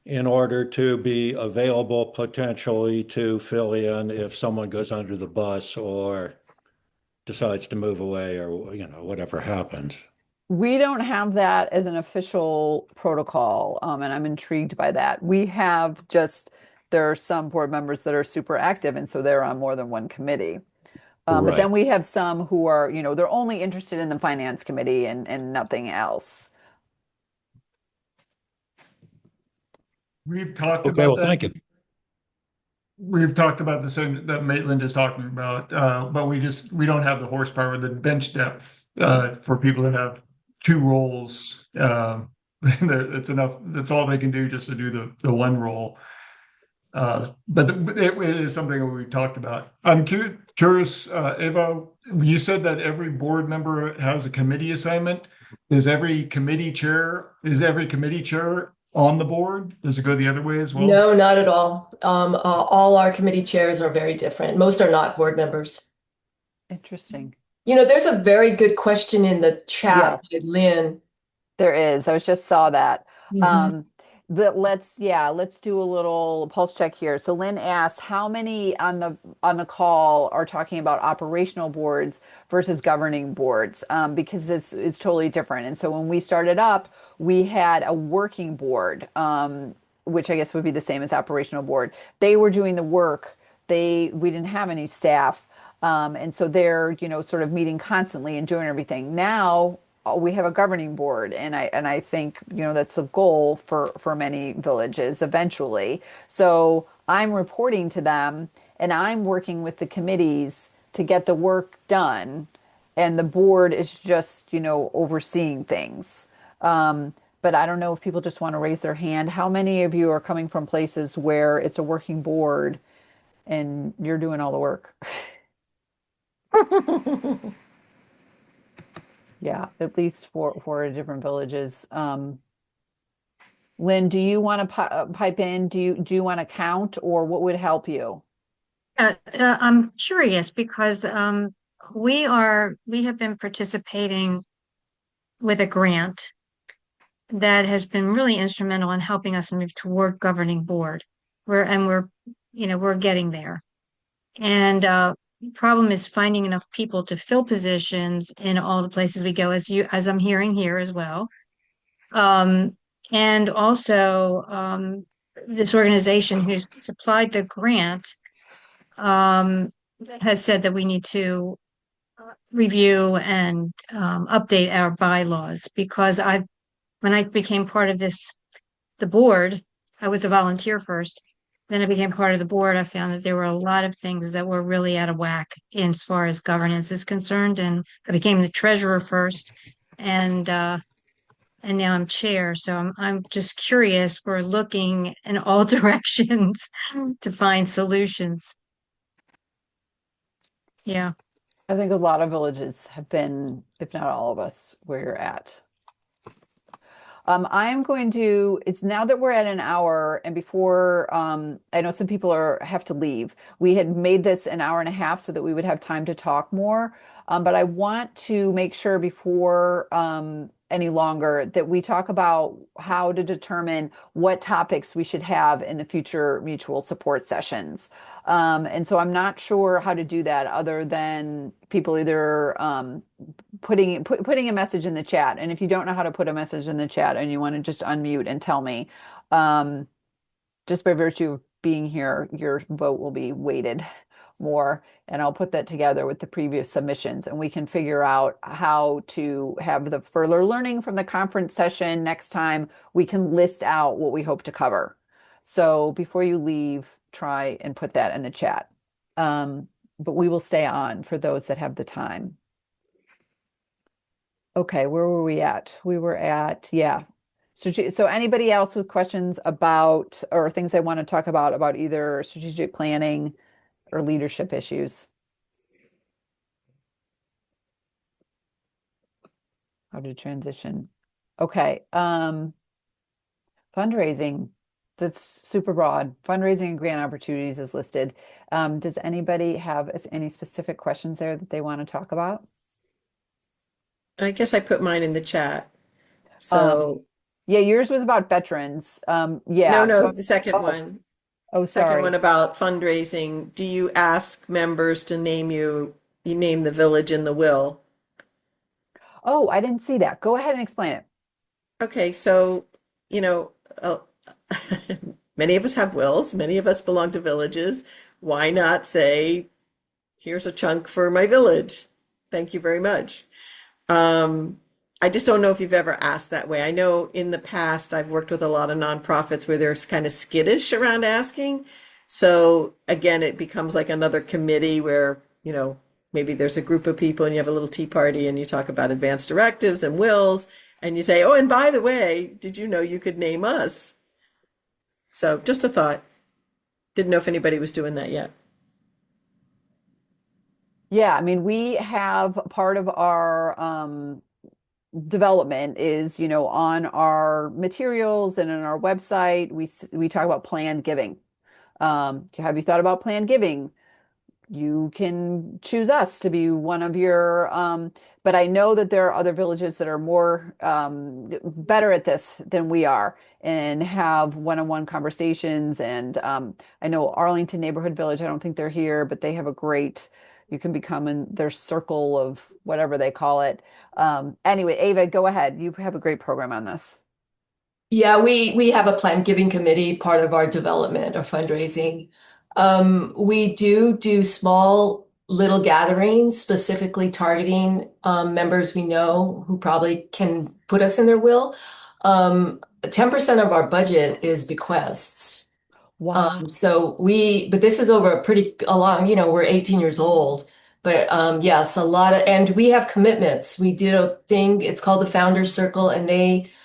in order to be available potentially to fill in if someone goes under the bus or decides to move away or, whatever happens. We don't have that as an official protocol, and I'm intrigued by that. There are some board members that are super active, and so they're on more than one committee. But then Right. we have some who are, they're only interested in the finance committee and nothing else. We've talked Okay, about well, that. thank you. We've talked about the same that Maitland is talking about, but we don't have the horsepower, the bench depth, for people that have two roles. It's enough. That's all they can do just to do the one role. But it is something that we've talked about. I'm curious, Eva, you said that every board member has a committee assignment. Is every committee chair on the board? Does it go the other way as well? No, not at all. All our committee chairs are very different. Most are not board members. Interesting. There's a very good question in the chat by Lynn. There is. I just saw that. Mhm. Let's do a little pulse check here. So Lynn asked, how many on the call are talking about operational boards versus governing boards? Because this is totally different. And so when we started up, we had a working board, which I guess would be the same as operational board. They were doing the work. We didn't have any staff. And so they're, sort of meeting constantly and doing everything. Now we have a governing board, and I think that's a goal for many villages eventually. So I'm reporting to them, and I'm working with the committees to get the work done, and the board is just overseeing things. But I don't know if people just want to raise their hand. How many of you are coming from places where it's a working board and you're doing all the work? Yeah, at least for different villages. Lynn, do you want to pipe in? Do you want to count, or what would help you? I'm curious because we have been participating with a grant that has been really instrumental in helping us move toward governing board. We're getting there. And problem is finding enough people to fill positions in all the places we go, as I'm hearing here as well. And also this organization who's supplied the grant has said that we need to review and update our bylaws, because when I became part of the board, I was a volunteer first. Then I became part of the board. I found that there were a lot of things that were really out of whack as far as governance is concerned. And I became the treasurer first, and now I'm chair. So I'm just curious. We're looking in all directions to find solutions. Yeah. I think a lot of villages have been, if not all of us, where you're at. I'm going to, it's now that we're at an hour and before, I know some people have to leave. We had made this an hour and a half so that we would have time to talk more. But I want to make sure before, any longer that we talk about how to determine what topics we should have in the future mutual support sessions. And so I'm not sure how to do that other than people either, putting a message in the chat. And if you don't know how to put a message in the chat and you want to just unmute and tell me, just by virtue of being here, your vote will be weighted more. And I'll put that together with the previous submissions and we can figure out how to have the further learning from the conference session. Next time we can list out what we hope to cover. So before you leave, try and put that in the chat. But we will stay on for those that have the time. Okay, where were we at? We were at, yeah. So anybody else with questions about or things they want to talk about either strategic planning or leadership issues? How to transition. Okay, fundraising, that's super broad. Fundraising and grant opportunities is listed. Does anybody have any specific questions there that they want to talk about? I guess I put mine in the chat. Um, So, yeah, yours was about veterans. Yeah. no, the second one. Oh, Second one sorry. about fundraising. Do you ask members to you name the village in the will? Oh, I didn't see that. Go ahead and explain it. Okay, so, you know, uh, many of us have wills, many of us belong to villages. Why not say, here's a chunk for my village? Thank you very much. I just don't know if you've ever asked that way. I know in the past I've worked with a lot of nonprofits where they're kind of skittish around asking. So again, it becomes like another committee where, maybe there's a group of people and you have a little tea party and you talk about advanced directives and wills and you say, oh, and by the way, did you know you could name us? So just a thought. Didn't know if anybody was doing that yet. Yeah, I mean, we have part of our development is, on our materials and on our website, we talk about planned giving. Have you thought about planned giving? You can choose us to be one of your, but I know that there are other villages that are more better at this than we are and have one-on-one conversations. And I know Arlington Neighborhood Village, I don't think they're here, but they have you can become in their circle of whatever they call it. Anyway, Ava, go ahead. You have a great program on this. Yeah, we have a planned giving committee, part of our development or fundraising. We do small little gatherings, specifically targeting members we know who probably can put us in their will. 10% of our budget is bequests. Wow. But this is over a long, we're 18 years old. But yes, and we have commitments. We did a thing, it's called the Founders Circle, and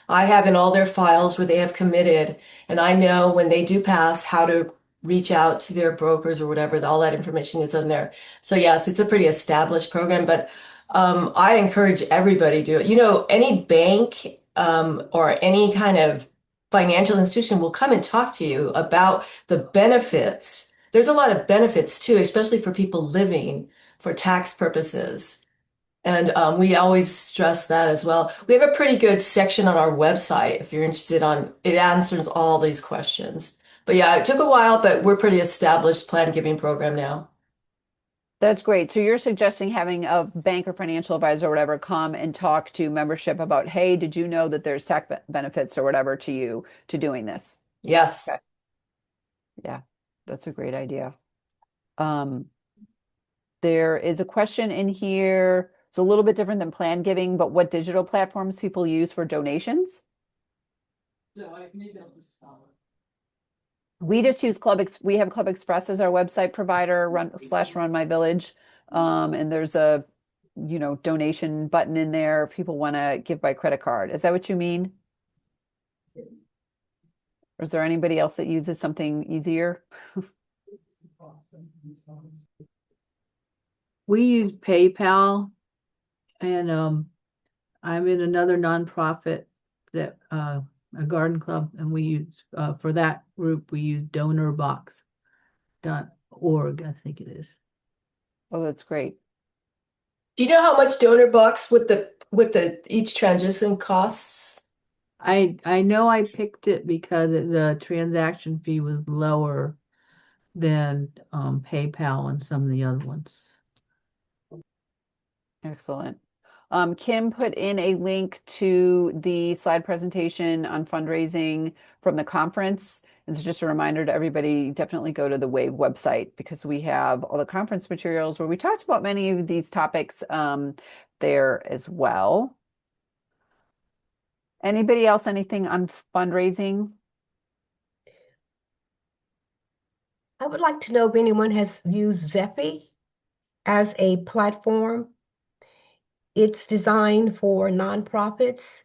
I have in all their files where they have committed, and I know when they do pass how to reach out to their brokers or whatever, all that information is in there. So yes, it's a pretty established program, but I encourage everybody to do it. Any bank or any kind of financial institution will come and talk to you about the benefits. There's a lot of benefits too, especially for people living for tax purposes. And we always stress that as well. We have a pretty good section on our website if you're interested it answers all these questions. But yeah, it took a while, but we're pretty established planned giving program now. That's great. So you're suggesting having a bank or financial advisor or whatever come and talk to membership about, hey, did you know that there's tax benefits or whatever to you to doing this? Yes. Okay. Yeah, that's a great idea. There is a question in here. It's a little bit different than planned giving, but what digital platforms people use for donations? We just use we have Club Express as our website provider, Run My Village. And there's a, donation button in there if people want to give by credit card. Is that what you mean? Or is there anybody else that uses something easier? We use PayPal, and I'm in another nonprofit that, a garden club, and we use, for that group, we use DonorBox.org, I think it is. Oh, that's great. Do you know how much DonorBox with the each transaction costs? I know I picked it because the transaction fee was lower than PayPal and some of the other ones. Excellent. Kim put in a link to the slide presentation on fundraising from the conference. And so just a reminder to everybody, definitely go to the WAVE website because we have all the conference materials where we talked about many of these topics there as well. Anybody else, anything on fundraising? I would like to know if anyone has used Zephy as a platform. It's designed for nonprofits,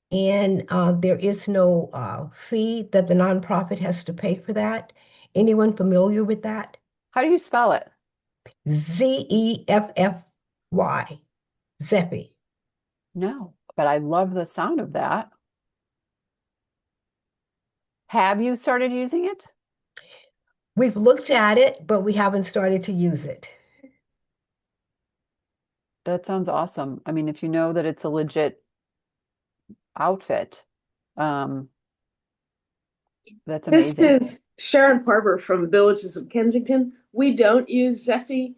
and there is no fee that the nonprofit has to pay for that. Anyone familiar with that? How do you spell it? Zeffy. Zeffy. No, but I love the sound of that. Have you started using it? We've looked at it, but we haven't started to use it. That sounds awesome. I mean, if you know that it's a legit outfit, that's This amazing. is Sharon Parver from Villages of Kensington. We don't use Zephy,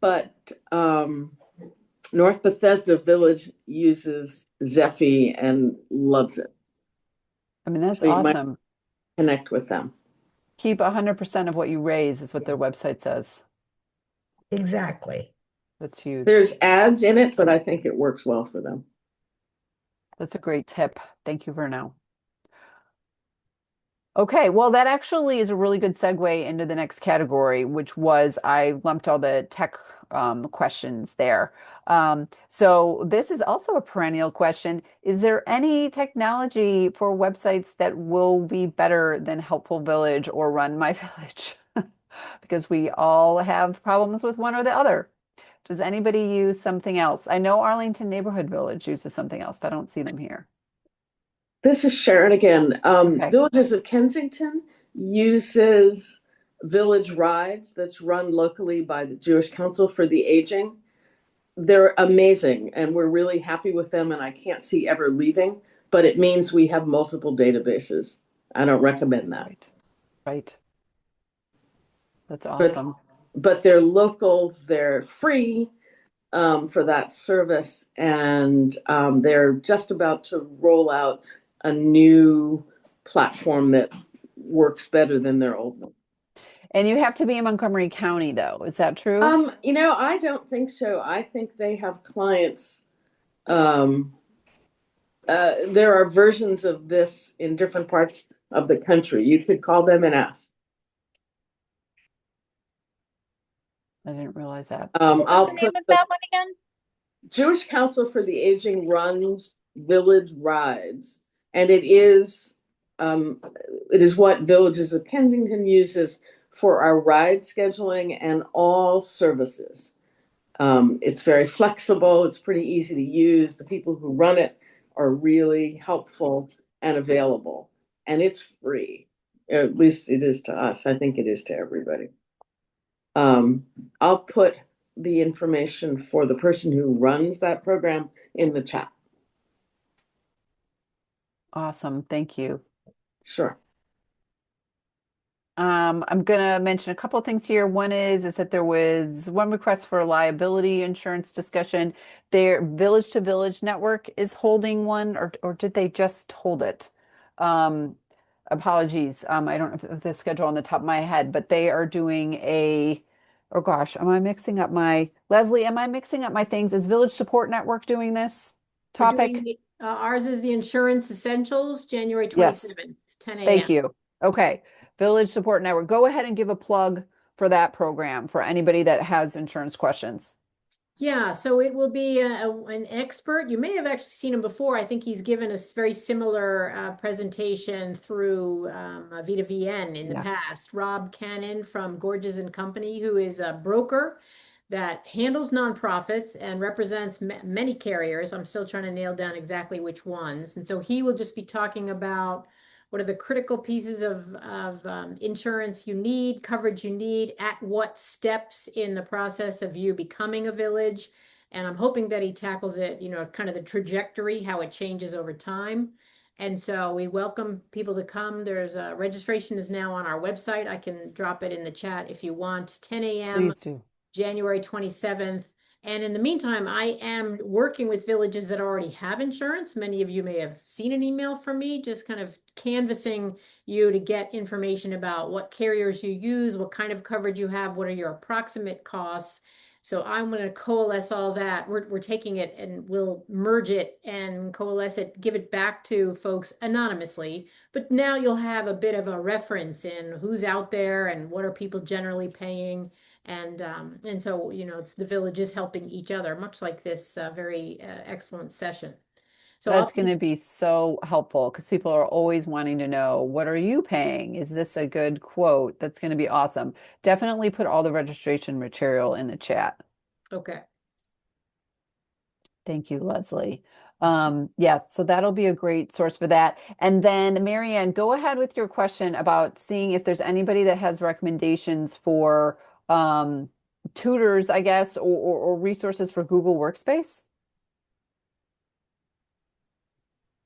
but North Bethesda Village uses Zephy and loves it. I mean, that's So you might awesome. connect with them. Keep 100% of what you raise is what their website says. Exactly. That's huge. There's ads in it, but I think it works well for them. That's a great tip. Thank you for now. Okay, well, that actually is a really good segue into the next category, which was I lumped all the tech questions there. So this is also a perennial question. Is there any technology for websites that will be better than Helpful Village or Run My Village? Because we all have problems with one or the other. Does anybody use something else? I know Arlington Neighborhood Village uses something else, but I don't see them here. This is Sharon again. Okay. Villages of Kensington uses Village Rides that's run locally by the Jewish Council for the Aging. They're amazing, and we're really happy with them, and I can't see ever leaving, but it means we have multiple databases. I don't recommend that. Right. That's awesome. But they're local, they're free for that service, and they're just about to roll out a new platform that works better than their old one. And you have to be in Montgomery County, though. Is that true? I don't think so. I think they have clients. There are versions of this in different parts of the country. You could call them and ask. I didn't realize that. I'll What's the name put of that one again? Jewish Council for the Aging runs Village Rides, and it is what Villages of Kensington uses for our ride scheduling and all services. It's very flexible. It's pretty easy to use. The people who run it are really helpful and available, and it's free. At least it is to us. I think it is to everybody. I'll put the information for the person who runs that program in the chat. Awesome. Thank you. Sure. I'm gonna mention a couple of things here. One is that there was one request for a liability insurance discussion. Their Village to Village network is holding one, or did they just hold it? Apologies. I don't know if the schedule on the top of my head, but they are doing oh gosh, am I mixing up Leslie, am I mixing up my things? Is Village Support Network doing this We're topic? doing ours is the Insurance Essentials, January Yes. 27th, 10 a.m. Thank you. Okay. Village Support Network. Go ahead and give a plug for that program for anybody that has insurance questions. Yeah, so it will be an expert. You may have actually seen him before. I think he's given a very similar presentation through Vita VN in the past. Rob Cannon from Gorges and Company, who is a broker that handles nonprofits and represents many carriers. I'm still trying to nail down exactly which ones. And so he will just be talking about what are the critical pieces of insurance you need, coverage you need, at what steps in the process of you becoming a village. And I'm hoping that he tackles it, kind of the trajectory, how it changes over time. And so we welcome people to come. There's a registration is now on our website. I can drop it in the chat if you want. 10 a.m. Please do. January 27th. And in the meantime, I am working with villages that already have insurance. Many of you may have seen an email from me, just kind of canvassing you to get information about what carriers you use, what kind of coverage you have, what are your approximate costs. So I'm going to coalesce all that. We're taking it and we'll merge it and coalesce it, give it back to folks anonymously. But now you'll have a bit of a reference in who's out there and what are people generally paying. And so, it's the villages helping each other, much like this very excellent session. So That's going to be so helpful because people are always wanting to know, what are you paying? Is this a good quote? That's going to be awesome. Definitely put all the registration material in the chat. Okay. Thank you, Leslie. Yeah, so that'll be a great source for that. And then Marianne, go ahead with your question about seeing if there's anybody that has recommendations for tutors, I guess, or resources for Google Workspace.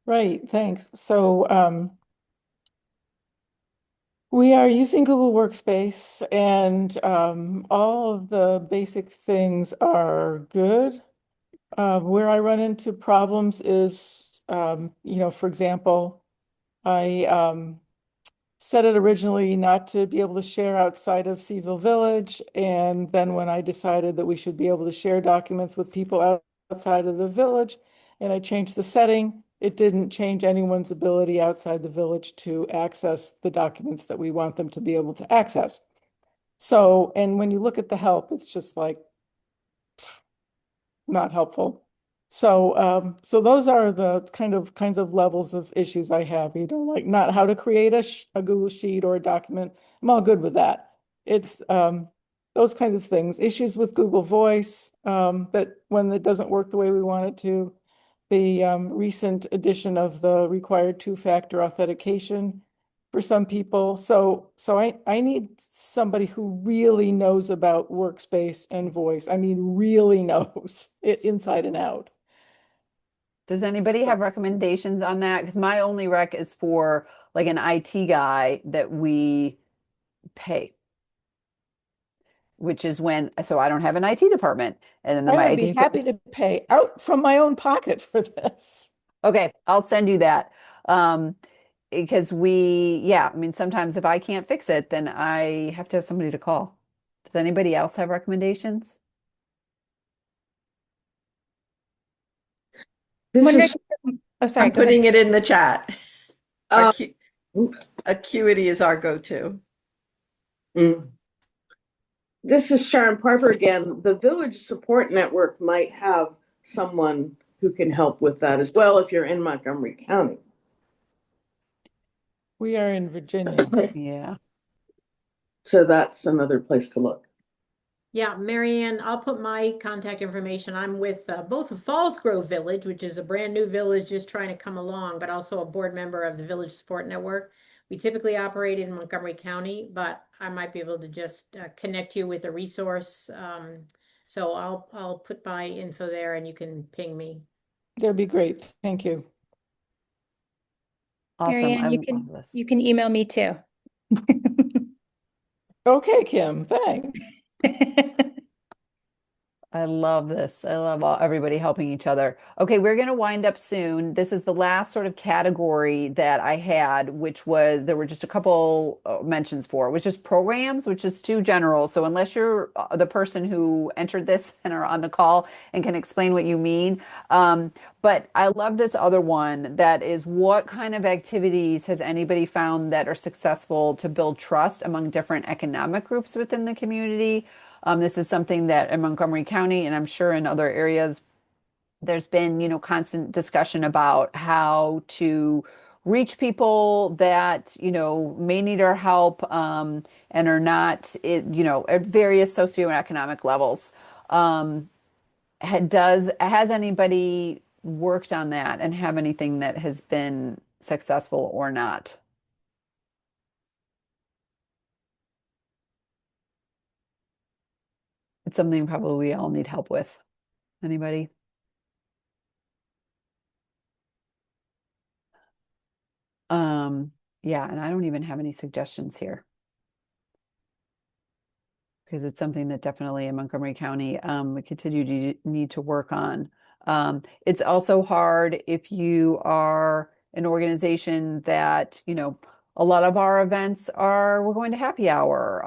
Right, thanks. So we are using Google Workspace, and all of the basic things are good. Where I run into problems is, for example, I set it originally not to be able to share outside of Seville Village, and then when I decided that we should be able to share documents with people outside of the village, and I changed the setting, it didn't change anyone's ability outside the village to access the documents that we want them to be able to access. So, and when you look at the help, it's just like not helpful. So, so those are the kinds of levels of issues I have, like not how to create a Google Sheet or a document. I'm all good with that. It's those kinds of things. Issues with Google Voice, that when it doesn't work the way we want it to. The recent addition of the required two-factor authentication for some people. So I need somebody who really knows about Workspace and Voice. I mean, really knows it inside and out. Does anybody have recommendations on that? Because my only rec is for like an IT guy that we pay, which is so I don't have an IT department. And then I my would be happy to pay out from my own pocket for this. Okay, I'll send you that. Because I mean, sometimes if I can't fix it, then I have to have somebody to call. Does anybody else have recommendations? Oh, sorry, I'm go ahead. putting it in the chat. Acuity is our go-to. This is Sharon Parver again. The Village Support Network might have someone who can help with that as well if you're in Montgomery County. We are in Virginia. Yeah. So that's another place to look. Yeah, Marianne, I'll put my contact information. I'm with both the Falls Grove Village, which is a brand new village just trying to come along, but also a board member of the Village Support Network. We typically operate in Montgomery County, but I might be able to just connect you with a resource. So I'll put my info there and you can ping me. That'd be great. Thank you. Awesome. Marianne, you can email me too. Okay, Kim, thanks. I love this. I love everybody helping each other. Okay, we're going to wind up soon. This is the last sort of category that I had, which was there were just a couple mentions for, which is programs, which is too general. So unless you're the person who entered this and are on the call and can explain what you mean. But I love this other one that is, what kind of activities has anybody found that are successful to build trust among different economic groups within the community? This is something that in Montgomery County, and I'm sure in other areas, there's been, constant discussion about how to reach people that, may need our help and are not, at various socioeconomic levels. Um, has anybody worked on that and have anything that has been successful or not? It's something probably we all need help with. Anybody? Yeah, and I don't even have any suggestions here because it's something that definitely in Montgomery County we continue to need to work on. It's also hard if you are an organization that, a lot of our events we're going to happy hour.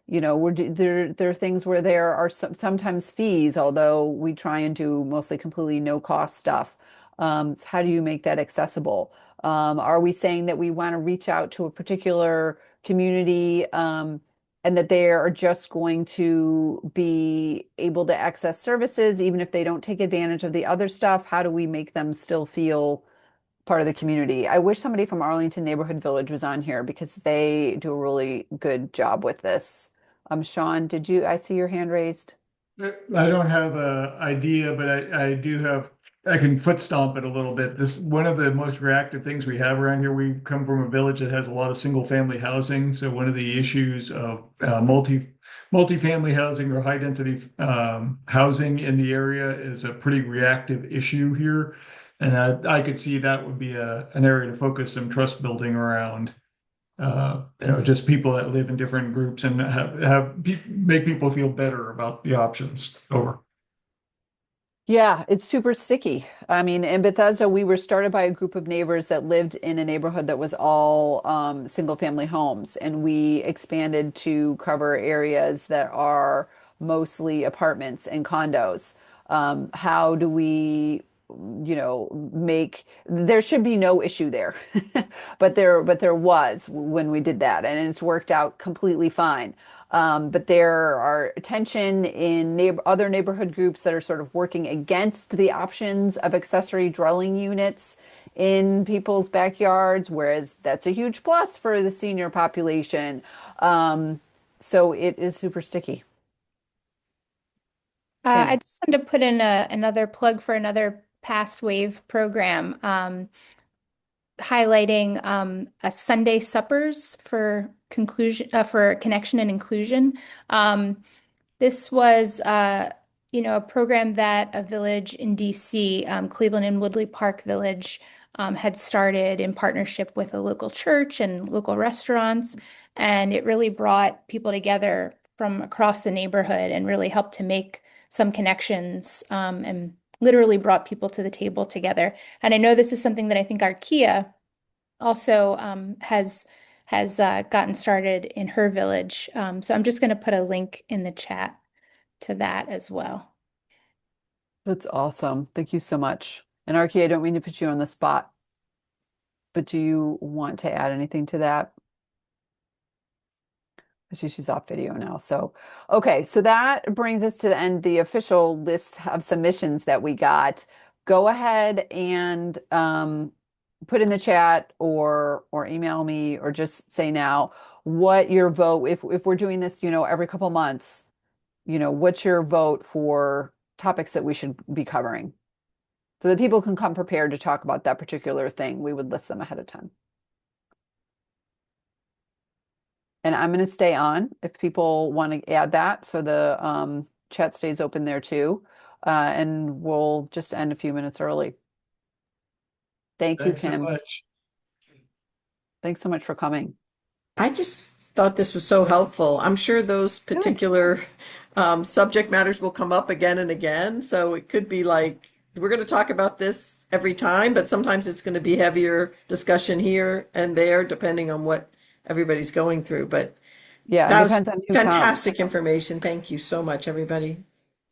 There are things where there are sometimes fees, although we try and do mostly completely no cost stuff. So how do you make that accessible? Are we saying that we want to reach out to a particular community, and that they are just going to be able to access services even if they don't take advantage of the other stuff? How do we make them still feel part of the community? I wish somebody from Arlington Neighborhood Village was on here because they do a really good job with this. Sean, I see your hand raised? I don't have a idea, but I can foot stomp it a little bit. This one of the most reactive things we have around here. We come from a village that has a lot of single family housing. So one of the issues of multi-family housing or high density housing in the area is a pretty reactive issue here. And I could see that would be an area to focus some trust building around. Just people that live in different groups and make people feel better about the options. Over. Yeah, it's super sticky. I mean, in Bethesda, we were started by a group of neighbors that lived in a neighborhood that was all single family homes, and we expanded to cover areas that are mostly apartments and condos. How do we, there should be no issue there, but there was when we did that, and it's worked out completely fine. But there are tension in other neighborhood groups that are sort of working against the options of accessory dwelling units in people's backyards, whereas that's a huge plus for the senior population. So it is super sticky. I just wanted to put in another plug for another past wave program, highlighting a Sunday suppers for connection and inclusion. This was a program that a village in DC, Cleveland and Woodley Park Village, had started in partnership with a local church and local restaurants, and it really brought people together from across the neighborhood and really helped to make some connections, and literally brought people to the table together. And I know this is something that I think Archaea also has gotten started in her village. So I'm just going to put a link in the chat to that as well. That's awesome. Thank you so much. And Archaea, I don't mean to put you on the spot, but do you want to add anything to that? She's off video now. So, okay. So that brings us to the end, the official list of submissions that we got. Go ahead and put in the chat or email me or just say now what your vote, if we're doing this, every couple months, what's your vote for topics that we should be covering so that people can come prepared to talk about that particular thing. We would list them ahead of time. And I'm going to stay on if people want to add that. So the chat stays open there too. And we'll just end a few minutes early. Thanks you, Kim. So much. Thanks so much for coming. I just thought this was so helpful. I'm sure those particular subject matters will come up again and again. So it could be like, we're going to talk about this every time, but sometimes it's going to be heavier discussion here and there, depending on what everybody's going through. But yeah, that it was depends on who fantastic comes. information. Thank you so much, everybody.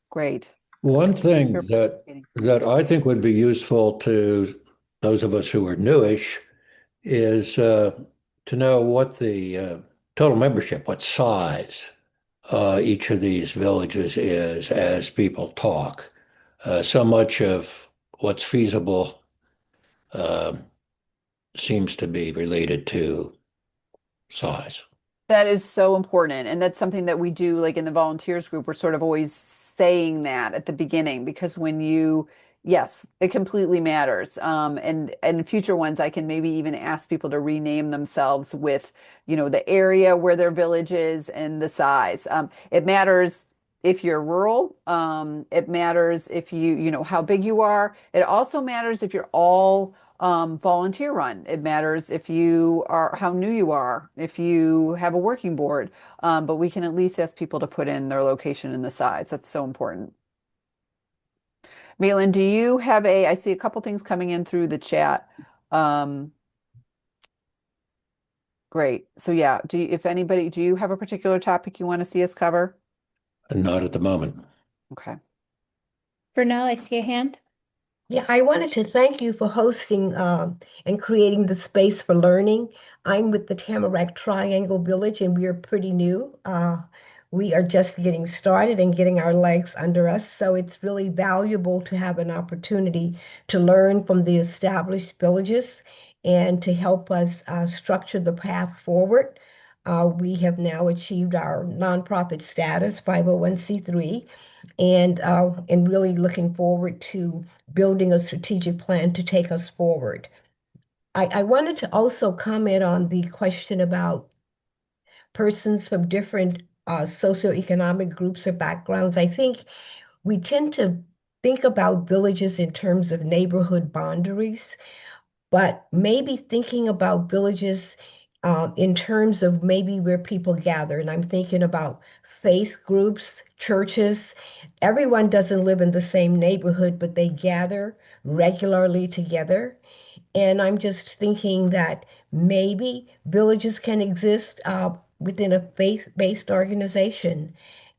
Great. One thing that I think would be useful to those of us who are newish is to know what the total membership, what size each of these villages is as people talk. So much of what's feasible seems to be related to size. That is so important. And that's something that we do, like in the volunteers group, we're sort of always saying that at the beginning, because yes, it completely matters. And future ones, I can maybe even ask people to rename themselves with, the area where their village is and the size. It matters if you're rural. It matters if how big you are. It also matters if you're all volunteer run. It matters how new you are, if you have a working board. But we can at least ask people to put in their location and the size. That's so important. Maitland, I see a couple things coming in through the chat. Great. So yeah, do you have a particular topic you want to see us cover? Not at the moment. Okay. Vernell, I see a hand. Yeah, I wanted to thank you for hosting and creating the space for learning. I'm with the Tamarack Triangle Village, and we are pretty new. We are just getting started and getting our legs under us. So it's really valuable to have an opportunity to learn from the established villages and to help us structure the path forward. We have now achieved our nonprofit status, 501c3, and really looking forward to building a strategic plan to take us forward. I wanted to also comment on the question about persons from different socioeconomic groups or backgrounds. I think we tend to think about villages in terms of neighborhood boundaries, but maybe thinking about villages in terms of maybe where people gather. And I'm thinking about faith groups, churches. Everyone doesn't live in the same neighborhood, but they gather regularly together. And I'm just thinking that maybe villages can exist within a faith-based organization,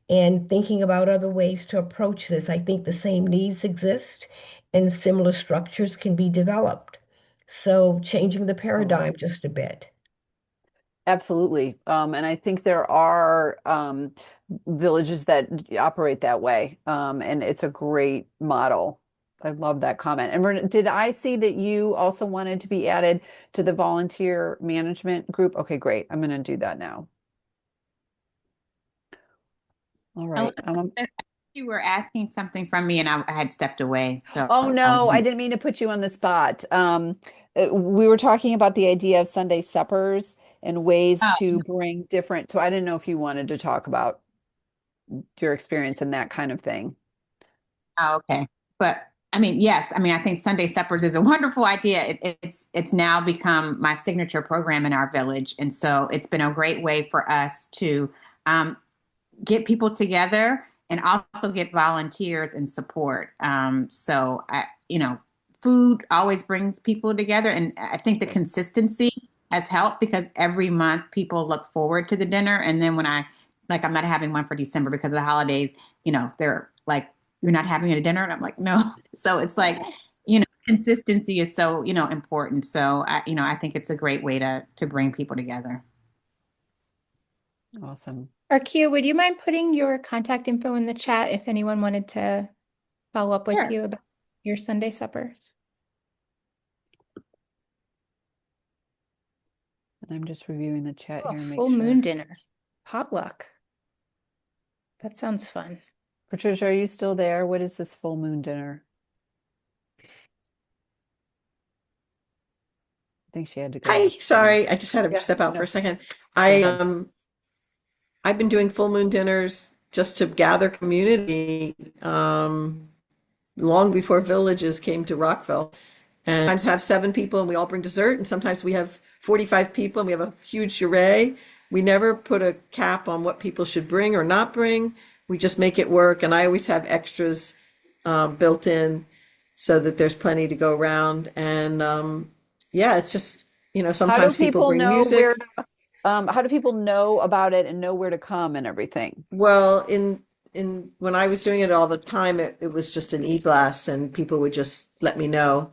and thinking about other ways to approach this. I think the same needs exist and similar structures can be developed. So changing the paradigm just a bit. Absolutely. And I think there are villages that operate that way. And it's a great model. I love that comment. And did I see that you also wanted to be added to the volunteer management group? Okay, great. I'm going to do that now. All right. You were asking something from me and I had stepped away. So Oh no, I didn't mean to put you on the spot. We were talking about the idea of Sunday suppers and ways to bring different. So I didn't know if you wanted to talk about your experience in that kind of thing. Oh, okay. But I mean, yes, I mean, I think Sunday suppers is a wonderful idea. It's now become my signature program in our village. And so it's been a great way for us to get people together and also get volunteers and support. So food always brings people together. And I think the consistency has helped because every month people look forward to the dinner. And then when I'm not having one for December because of the holidays, they're like, you're not having a dinner? And I'm like, no. So it's like, consistency is so, important. So I think it's a great way to bring people together. Awesome. Arkia, would you mind putting your contact info in the chat if anyone wanted to follow up with you about your Sunday suppers? And I'm just reviewing the chat here. Full moon dinner, potluck. That sounds fun. Patricia, are you still there? What is this full moon dinner? I think she had to go. Hi, sorry, I just had to step out for a second. I've been doing full moon dinners just to gather community long before villages came to Rockville. And sometimes have 7 people and we all bring dessert, and sometimes we have 45 people and we have a huge array. We never put a cap on what people should bring or not bring. We just make it work, and I always have extras built in so that there's plenty to go around. And it's just, sometimes people bring music. How do people know about it and know where to come and everything? Well, when I was doing it all the time, it was just an e-blast, and people would just let me know.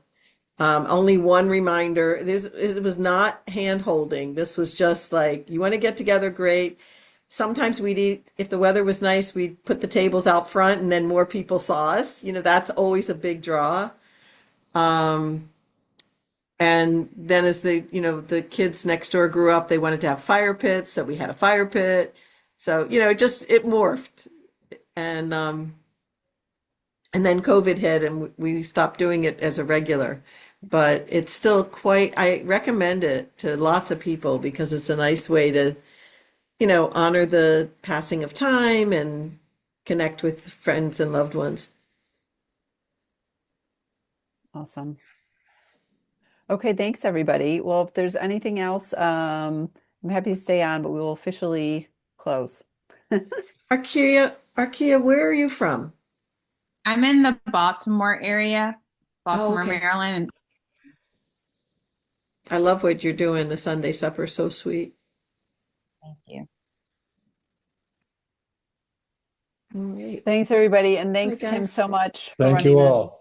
Only one reminder. It was not hand holding. This was just like, you want to get together, great. Sometimes we'd eat, if the weather was nice, we'd put the tables out front and then more people saw us. That's always a big draw. And then as the kids next door grew up, they wanted to have fire pits. So we had a fire pit. So, it morphed. And And then COVID hit and we stopped doing it as a regular. But it's still quite, I recommend it to lots of people because it's a nice way to, honor the passing of time and connect with friends and loved ones. Awesome. Okay, thanks everybody. Well, if there's anything else, I'm happy to stay on, but we will officially close. Arkia, where are you from? I'm in the Baltimore area, Baltimore, okay. Maryland. And I love what you're doing. The Sunday supper, so sweet. thank you. All right. Thanks everybody, and thanks Bye, Kim guys. so much for Thank running you this. all.